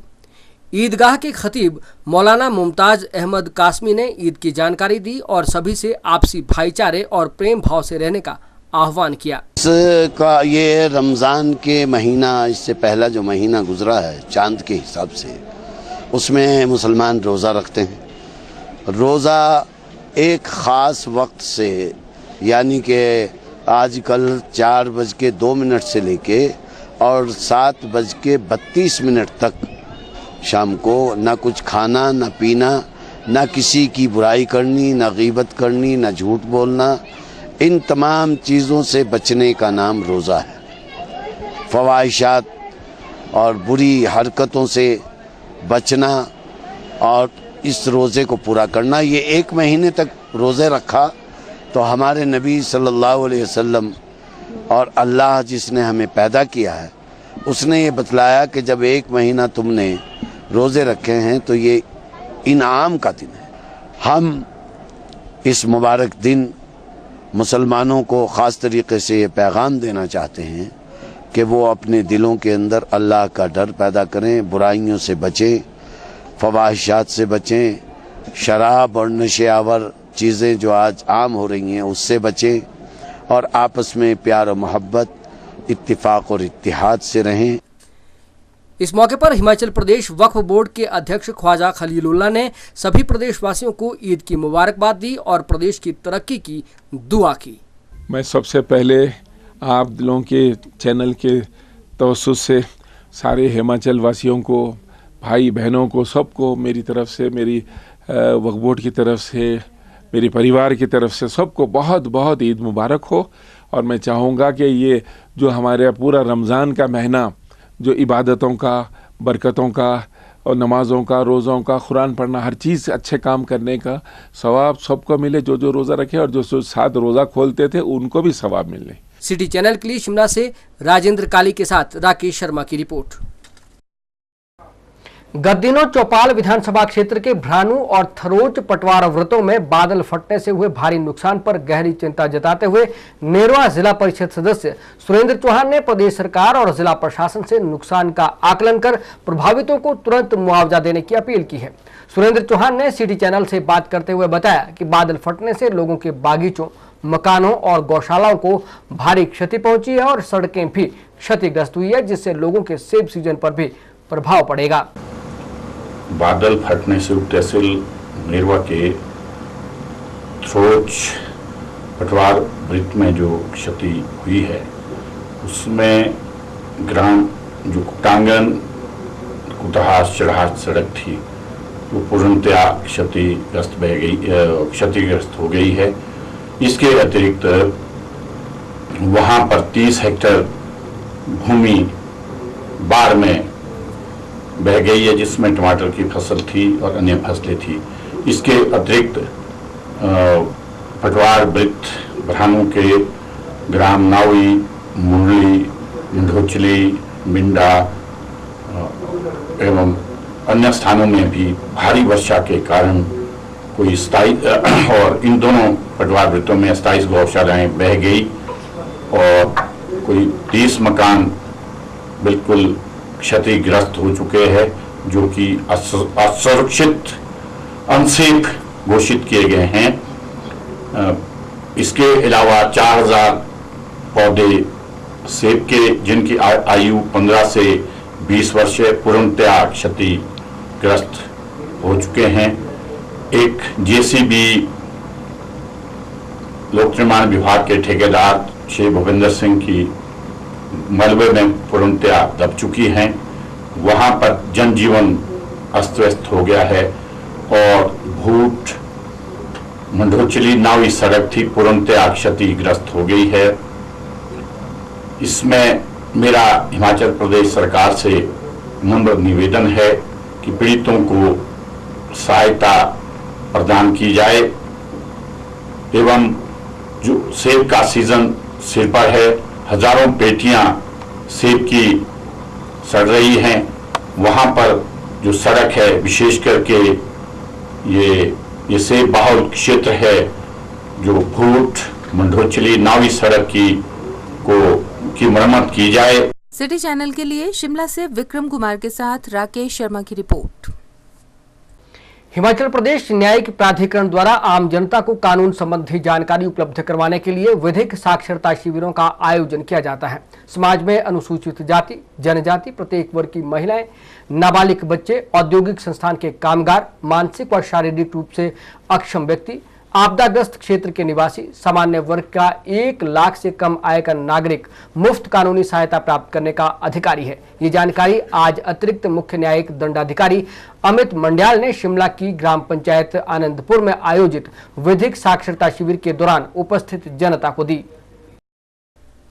ईदगाह के खतीब मौलाना मुमताज अहमद कासमी ने ईद की जानकारी दी और सभी से आपसी भाईचारे और प्रेम भाव से रहने का आह्वान किया। इसका ये रमज़ान के महीना, इससे पहला जो महीना गुजरा है चांद के हिसाब से, उसमें मुसलमान रोज़ा रखते हैं। रोज़ा एक ख़ास वक्त से, यानी कि आजकल 4:02 से लेके और 7:32 तक शाम को ना कुछ खाना ना पीना, ना किसी की बुराई करनी, ना गीबत करनी, ना झूठ बोलना, इन तमाम चीज़ों से बचने का नाम रोज़ा है। फ़वाहिशात और बुरी हरकतों से बचना और इस रोज़े को पूरा करना। ये 1 महीने तक रोज़े रखा तो हमारे नबी सल्लल्लाहु अलैहि वसल्लम और अल्लाह जिसने हमें पैदा किया है उसने ये बतलाया कि जब 1 महीना तुमने रोज़े रखे हैं तो ये इनाम का दिन है। हम इस मुबारक दिन मुसलमानों को ख़ास तरीके से ये पैगाम देना चाहते हैं कि वो अपने दिलों के अंदर अल्लाह का डर पैदा करें, बुराइयों से बचें, फवाहिशात से बचें, शराब और नशेआवर चीज़ें जो आज आम हो रही हैं उससे बचें और आपस में प्यार और मोहब्बत, इत्तिफाक और इत्तिहाद से रहें। इस मौके पर हिमाचल प्रदेश वक्फ बोर्ड के अध्यक्ष ख्वाजा खलीलुल्लाह ने सभी प्रदेशवासियों को ईद की मुबारकबाद दी और प्रदेश की तरक्की की दुआ की। मैं सबसे पहले आप लोगों के चैनल के तवज्जुह से सारे हिमाचल वासियों को, भाई बहनों को, सबको मेरी तरफ से, मेरी वक्फ बोर्ड की तरफ से, मेरे परिवार की तरफ से सबको बहुत बहुत ईद मुबारक हो। और मैं चाहूँगा कि ये जो हमारे पूरा रमज़ान का महीना जो इबादतों का, बरकतों का और नमाज़ों का, रोज़ों का, कुरान पढ़ना, हर चीज़ अच्छे काम करने का सवाब सबको मिले, जो जो रोज़ा रखे और जो साथ रोज़ा खोलते थे उनको भी सवाब मिले। सिटी चैनल के लिए शिमला से राजेंद्र काली के साथ राकेश शर्मा की रिपोर्ट। गत दिनों चौपाल विधानसभा क्षेत्र के भ्रानू और थरोच पटवार व्रतों में बादल फटने से हुए भारी नुकसान पर गहरी चिंता जताते हुए नेरवा जिला परिषद सदस्य सुरेंद्र चौहान ने प्रदेश सरकार और जिला प्रशासन से नुकसान का आकलन कर प्रभावितों को तुरंत मुआवजा देने की अपील की है। सुरेंद्र चौहान ने सिटी चैनल से बात करते हुए बताया कि बादल फटने से लोगों के बागीचों, मकानों और गौशालाओं को भारी क्षति पहुंची है और सड़कें भी क्षतिग्रस्त हुई है, जिससे लोगों के सेब सीजन पर भी प्रभाव पड़ेगा। बादल फटने से उप तहसील नेरवा के थ्रोच पटवार वृत्त में जो क्षति हुई है उसमें ग्राम जो कुटांगन कुतहास चढ़ास सड़क थी वो पूर्णतया क्षतिग्रस्त हो गई है। इसके अतिरिक्त वहाँ पर 30 हेक्टेयर भूमि बाढ़ में बह गई है, जिसमें टमाटर की फसल थी और अन्य फसलें थी। इसके अतिरिक्त पटवार वृत्त भ्रानू के ग्राम नावी, मुरली, मंढोचली, मिंडा एवं अन्य स्थानों में भी भारी वर्षा के कारण कोई स्थायी और इन दोनों पटवार वृत्तों में 27 गौशालाएं बह गई और कोई 30 मकान बिल्कुल क्षतिग्रस्त हो चुके हैं, जो कि असुरक्षित अनसेफ घोषित किए गए हैं। इसके अलावा 4000 पौधे सेब के जिनकी आयु 15 से 20 वर्ष है पूर्णतया क्षतिग्रस्त हो चुके हैं। एक जेसीबी लोक निर्माण विभाग के ठेकेदार श्री भूपेंद्र सिंह की मलबे में पूर्णतया दब चुकी हैं। वहां पर जनजीवन अस्त व्यस्त हो गया है और भूट मंढोचली नावी सड़क थी पूर्णतया क्षतिग्रस्त हो गई है। इसमें मेरा हिमाचल प्रदेश सरकार से नम्र निवेदन है कि पीड़ितों को सहायता प्रदान की जाए एवं जो सेब का सीजन सिर पर है, हजारों पेटियां सेब की सड़ रही हैं। वहां पर जो सड़क है, विशेष करके ये सेब बाहुल क्षेत्र है, जो भूट मंढोचली नावी सड़क की मरम्मत की जाए। सिटी चैनल के लिए शिमला से विक्रम कुमार के साथ राकेश शर्मा की रिपोर्ट। हिमाचल प्रदेश न्यायिक प्राधिकरण द्वारा आम जनता को कानून संबंधी जानकारी उपलब्ध करवाने के लिए विधिक साक्षरता शिविरों का आयोजन किया जाता है। समाज में अनुसूचित जाति, जनजाति, प्रत्येक वर्ग की महिलाएं, नाबालिग बच्चे, औद्योगिक संस्थान के कामगार, मानसिक व शारीरिक रूप से अक्षम व्यक्ति, आपदाग्रस्त क्षेत्र के निवासी, सामान्य वर्ग का 1 लाख से कम आय का नागरिक मुफ्त कानूनी सहायता प्राप्त करने का अधिकारी है। ये जानकारी आज अतिरिक्त मुख्य न्यायिक दंडाधिकारी अमित मंड्याल ने शिमला की ग्राम पंचायत आनंदपुर में आयोजित विधिक साक्षरता शिविर के दौरान उपस्थित जनता को दी।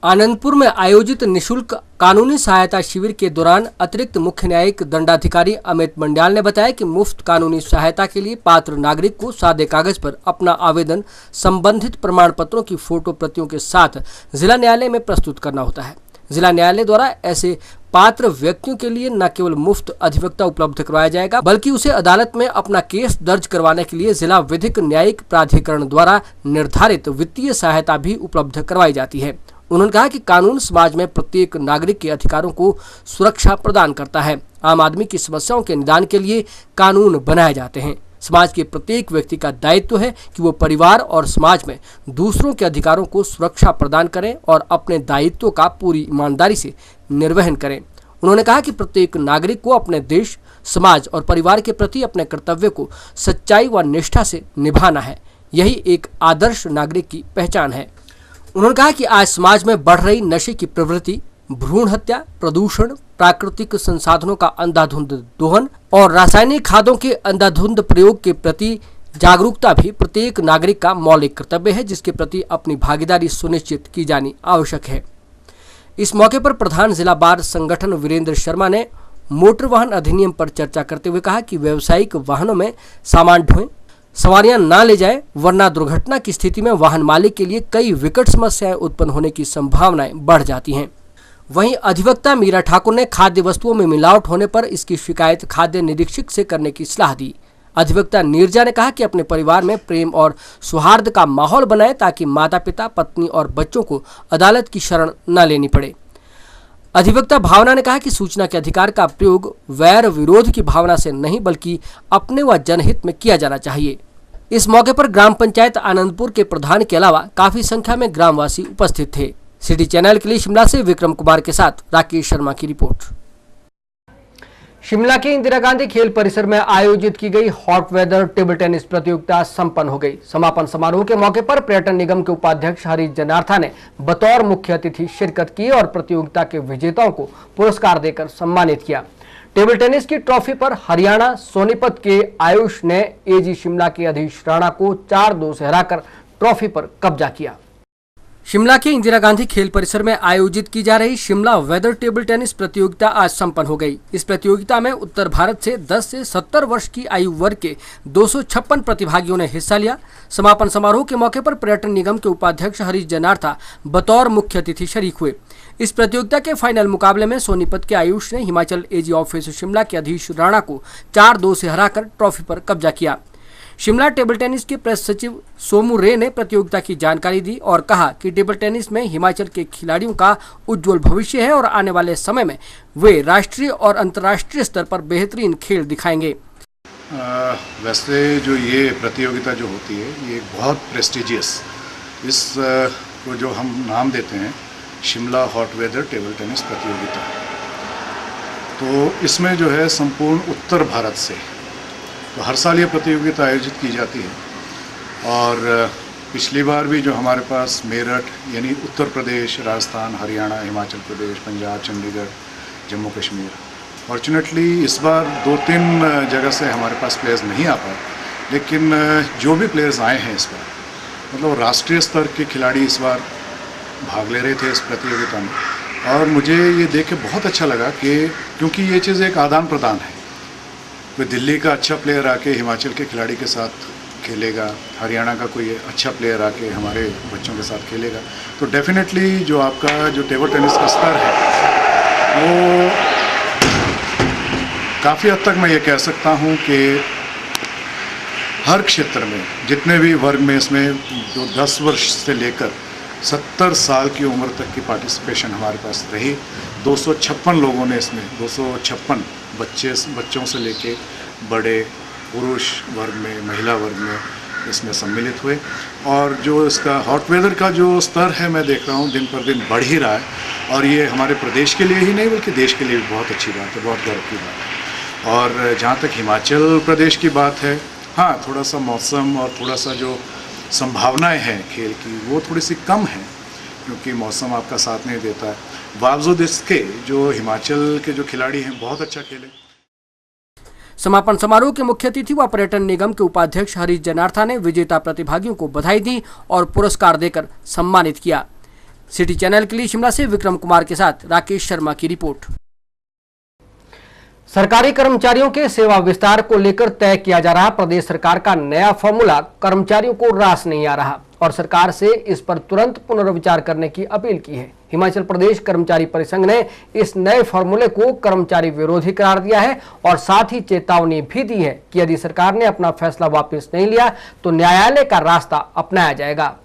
आनंदपुर में आयोजित निशुल्क कानूनी सहायता शिविर के दौरान अतिरिक्त मुख्य न्यायिक दंडाधिकारी अमित मंड्याल ने बताया कि मुफ्त कानूनी सहायता के लिए पात्र नागरिक को सादे कागज पर अपना आवेदन संबंधित प्रमाण पत्रों की फोटो प्रतियों के साथ जिला न्यायालय में प्रस्तुत करना होता है। जिला न्यायालय द्वारा ऐसे पात्र व्यक्तियों के लिए न केवल मुफ्त अधिवक्ता उपलब्ध करवाया जाएगा, बल्कि उसे अदालत में अपना केस दर्ज करवाने के लिए जिला विधिक न्यायिक प्राधिकरण द्वारा निर्धारित वित्तीय सहायता भी उपलब्ध करवाई जाती है। उन्होंने कहा कि कानून समाज में प्रत्येक नागरिक के अधिकारों को सुरक्षा प्रदान करता है। आम आदमी की समस्याओं के निदान के लिए कानून बनाए जाते हैं। समाज के प्रत्येक व्यक्ति का दायित्व है कि वो परिवार और समाज में दूसरों के अधिकारों को सुरक्षा प्रदान करें और अपने दायित्वों का पूरी ईमानदारी से निर्वहन करें। उन्होंने कहा कि प्रत्येक नागरिक को अपने देश, समाज और परिवार के प्रति अपने कर्तव्य को सच्चाई व निष्ठा से निभाना है। यही एक आदर्श नागरिक की पहचान है। उन्होंने कहा कि आज समाज में बढ़ रही नशे की प्रवृत्ति, भ्रूण हत्या, प्रदूषण, प्राकृतिक संसाधनों का अंधाधुंध दोहन और रासायनिक खादों के अंधाधुंध प्रयोग के प्रति जागरूकता भी प्रत्येक नागरिक का मौलिक कर्तव्य है, जिसके प्रति अपनी भागीदारी सुनिश्चित की जानी आवश्यक है। इस मौके पर प्रधान जिला बार संगठन वीरेंद्र शर्मा ने मोटर वाहन अधिनियम पर चर्चा करते हुए कहा कि व्यावसायिक वाहनों में सामान ढोएं, सवारियां ना ले जाएं, वरना दुर्घटना की स्थिति में वाहन मालिक के लिए कई विकट समस्याएं उत्पन्न होने की संभावनाएं बढ़ जाती हैं। वहीं अधिवक्ता मीरा ठाकुर ने खाद्य वस्तुओं में मिलावट होने पर इसकी शिकायत खाद्य निरीक्षक से करने की सलाह दी। अधिवक्ता नीरजा ने कहा कि अपने परिवार में प्रेम और सौहार्द का माहौल बनाएं ताकि माता पिता, पत्नी और बच्चों को अदालत की शरण न लेनी पड़े। अधिवक्ता भावना ने कहा कि सूचना के अधिकार का प्रयोग वैर विरोध की भावना से नहीं बल्कि अपने व जनहित में किया जाना चाहिए। इस मौके पर ग्राम पंचायत आनंदपुर के प्रधान के अलावा काफी संख्या में ग्रामवासी उपस्थित थे। सिटी चैनल के लिए शिमला से विक्रम कुमार के साथ राकेश शर्मा की रिपोर्ट। शिमला के इंदिरा गांधी खेल परिसर में आयोजित की गई हॉट वेदर टेबल टेनिस प्रतियोगिता संपन्न हो गई। समापन समारोह के मौके पर पर्यटन निगम के उपाध्यक्ष हरीश जनार्था ने बतौर मुख्य अतिथि शिरकत की और प्रतियोगिता के विजेताओं को पुरस्कार देकर सम्मानित किया। टेबल टेनिस की ट्रॉफी पर हरियाणा सोनीपत के आयुष ने एजी शिमला के अधीश राणा को 4-2 से हराकर ट्रॉफी पर कब्जा किया। शिमला के इंदिरा गांधी खेल परिसर में आयोजित की जा रही शिमला वेदर टेबल टेनिस प्रतियोगिता आज संपन्न हो गई। इस प्रतियोगिता में उत्तर भारत से 10 से 70 वर्ष की आयु वर्ग के 256 प्रतिभागियों ने हिस्सा लिया। समापन समारोह के मौके पर पर्यटन निगम के उपाध्यक्ष हरीश जनार्था बतौर मुख्य अतिथि शरीक हुए। इस प्रतियोगिता के फाइनल मुकाबले में सोनीपत के आयुष ने हिमाचल एजी ऑफिस शिमला के अधीश राणा को 4-2 से हराकर ट्रॉफी पर कब्जा किया। शिमला टेबल टेनिस के प्रेस सचिव सोमू रे ने प्रतियोगिता की जानकारी दी और कहा कि टेबल टेनिस में हिमाचल के खिलाड़ियों का उज्जवल भविष्य है और आने वाले समय में वे राष्ट्रीय और अंतर्राष्ट्रीय स्तर पर बेहतरीन खेल दिखाएंगे। वैसे जो ये प्रतियोगिता जो होती है ये बहुत प्रेस्टिजियस, इस को जो हम नाम देते हैं Shimla hot weather table tennis प्रतियोगिता, तो इसमें जो है संपूर्ण उत्तर भारत से तो हर साल ये प्रतियोगिता आयोजित की जाती है। और पिछली बार भी जो हमारे पास मेरठ यानी उत्तर प्रदेश, राजस्थान, हरियाणा, हिमाचल प्रदेश, पंजाब, चंडीगढ़, जम्मू कश्मीर, फॉर्चुनेटली इस बार 2-3 जगह से हमारे पास प्लेयर्स नहीं आ पाए, लेकिन जो भी प्लेयर्स आए हैं इस बार मतलब राष्ट्रीय स्तर के खिलाड़ी इस बार भाग ले रहे थे इस प्रतियोगिता में। और मुझे ये देख के बहुत अच्छा लगा कि क्योंकि ये चीज़ एक आदान प्रदान है, कोई दिल्ली का अच्छा प्लेयर आके हिमाचल के खिलाड़ी के साथ खेलेगा, हरियाणा का कोई अच्छा प्लेयर आके हमारे बच्चों के साथ खेलेगा, तो डेफिनेटली जो आपका जो टेबल टेनिस का स्तर है वो काफ़ी हद तक मैं ये कह सकता हूँ कि हर क्षेत्र में जितने भी वर्ग में इसमें जो 10 वर्ष से लेकर 70 साल की उम्र तक की पार्टिसिपेशन हमारे पास रही। 256 लोगों ने इसमें 256 बच्चों से लेके बड़े पुरुष वर्ग में, महिला वर्ग में इसमें सम्मिलित हुए। और जो इसका हॉट वेदर का जो स्तर है मैं देख रहा हूँ दिन पर दिन बढ़ ही रहा है, और ये हमारे प्रदेश के लिए ही नहीं बल्कि देश के लिए भी बहुत अच्छी बात है, बहुत गर्व की बात है। और जहाँ तक हिमाचल प्रदेश की बात है, हाँ थोड़ा सा मौसम और थोड़ा सा जो संभावनाएं हैं खेल की वो थोड़ी सी कम है, क्योंकि मौसम आपका साथ नहीं देता है। बावजूद इसके जो हिमाचल के जो खिलाड़ी हैं बहुत अच्छा खेले। समापन समारोह के मुख्य अतिथि व पर्यटन निगम के उपाध्यक्ष हरीश जनार्था ने विजेता प्रतिभागियों को बधाई दी और पुरस्कार देकर सम्मानित किया। सिटी चैनल के लिए शिमला से विक्रम कुमार के साथ राकेश शर्मा की रिपोर्ट। सरकारी कर्मचारियों के सेवा विस्तार को लेकर तय किया जा रहा प्रदेश सरकार का नया फॉर्मूला कर्मचारियों को रास नहीं आ रहा और सरकार से इस पर तुरंत पुनर्विचार करने की अपील की है। हिमाचल प्रदेश कर्मचारी परिसंघ ने इस नए फॉर्मूले को कर्मचारी विरोधी करार दिया है और साथ ही चेतावनी भी दी है कि यदि सरकार ने अपना फैसला वापस नहीं लिया तो न्यायालय का रास्ता अपनाया जाएगा।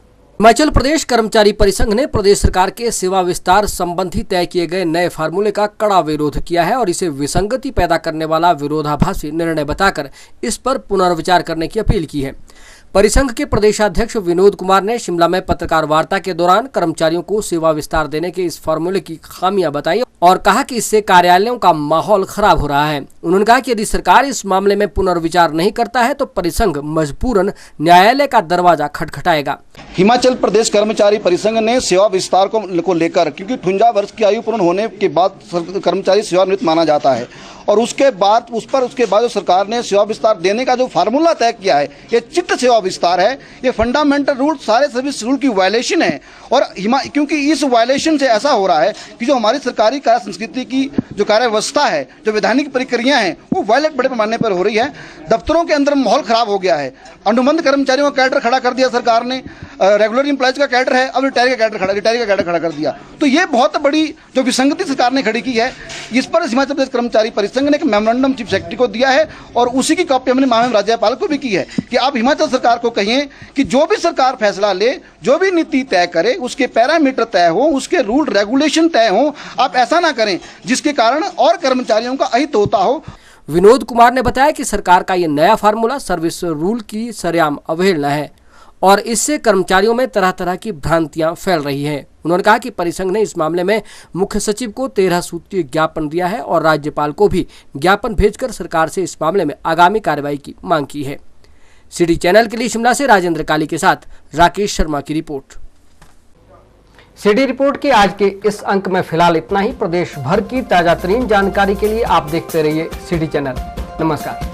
हिमाचल प्रदेश कर्मचारी परिसंघ ने प्रदेश सरकार के सेवा विस्तार संबंधी तय किए गए नए फार्मूले का कड़ा विरोध किया है और इसे विसंगति पैदा करने वाला विरोधाभासी निर्णय बताकर इस पर पुनर्विचार करने की अपील की है। परिसंघ के प्रदेशाध्यक्ष विनोद कुमार ने शिमला में पत्रकार वार्ता के दौरान कर्मचारियों को सेवा विस्तार देने के इस फार्मूले की खामियां बताई और कहा कि इससे कार्यालयों का माहौल खराब हो रहा है। उन्होंने कहा कि यदि सरकार इस मामले में पुनर्विचार नहीं करता है तो परिसंघ मजबूरन न्यायालय का दरवाजा खटखटाएगा। हिमाचल प्रदेश कर्मचारी परिसंघ ने सेवा विस्तार को लेकर, क्योंकि 58 वर्ष की आयु पूर्ण होने के बाद कर्मचारी सेवानिवृत्त माना जाता है और उसके बाद जो सरकार ने सेवा विस्तार देने का जो फार्मूला तय किया है, ये चित्त सेवा विस्तार है, ये फंडामेंटल रूल सारे सर्विस रूल की वायलेशन है। और क्योंकि इस वायलेशन से ऐसा हो रहा है कि जो हमारी सरकारी कार्य संस्कृति की जो कार्य व्यवस्था है, जो वैधानिक प्रक्रियाएं हैं, वो वायलेट बड़े पैमाने पर हो रही है। दफ्तरों के अंदर माहौल खराब हो गया है। अनुबंध कर्मचारियों का कैडर खड़ा कर दिया सरकार ने, रेगुलर एम्प्लॉयज का कैडर है, अब रिटायर का कैडर खड़ा कर दिया। तो ये बहुत बड़ी जो विसंगति सरकार ने खड़ी की है, इस पर हिमाचल प्रदेश कर्मचारी परिसंघ ने एक मेमोरेंडम चीफ सेक्रेटरी को दिया है और उसी की कॉपी हमने माननीय राज्यपाल को भी की है कि आप हिमाचल सरकार को कहिए कि जो भी सरकार फैसला ले, जो भी नीति तय करे, उसके पैरामीटर तय हो, उसके रूल रेगुलेशन तय हो। आप ऐसा ना करें जिसके कारण और कर्मचारियों का अहित होता हो। विनोद कुमार ने बताया कि सरकार का ये नया फार्मूला सर्विस रूल की सरेआम अवहेलना है और इससे कर्मचारियों में तरह तरह की भ्रांतियां फैल रही हैं। उन्होंने कहा कि परिसंघ ने इस मामले में मुख्य सचिव को 13 सूत्रीय ज्ञापन दिया है और राज्यपाल को भी ज्ञापन भेजकर सरकार से इस मामले में आगामी कार्रवाई की मांग की है। सिटी चैनल के लिए शिमला से राजेंद्र काली के साथ राकेश शर्मा की रिपोर्ट। सिटी रिपोर्ट के आज के इस अंक में फिलहाल इतना ही। प्रदेश भर की ताजा तरीन जानकारी के लिए आप देखते रहिए सिटी चैनल। नमस्कार।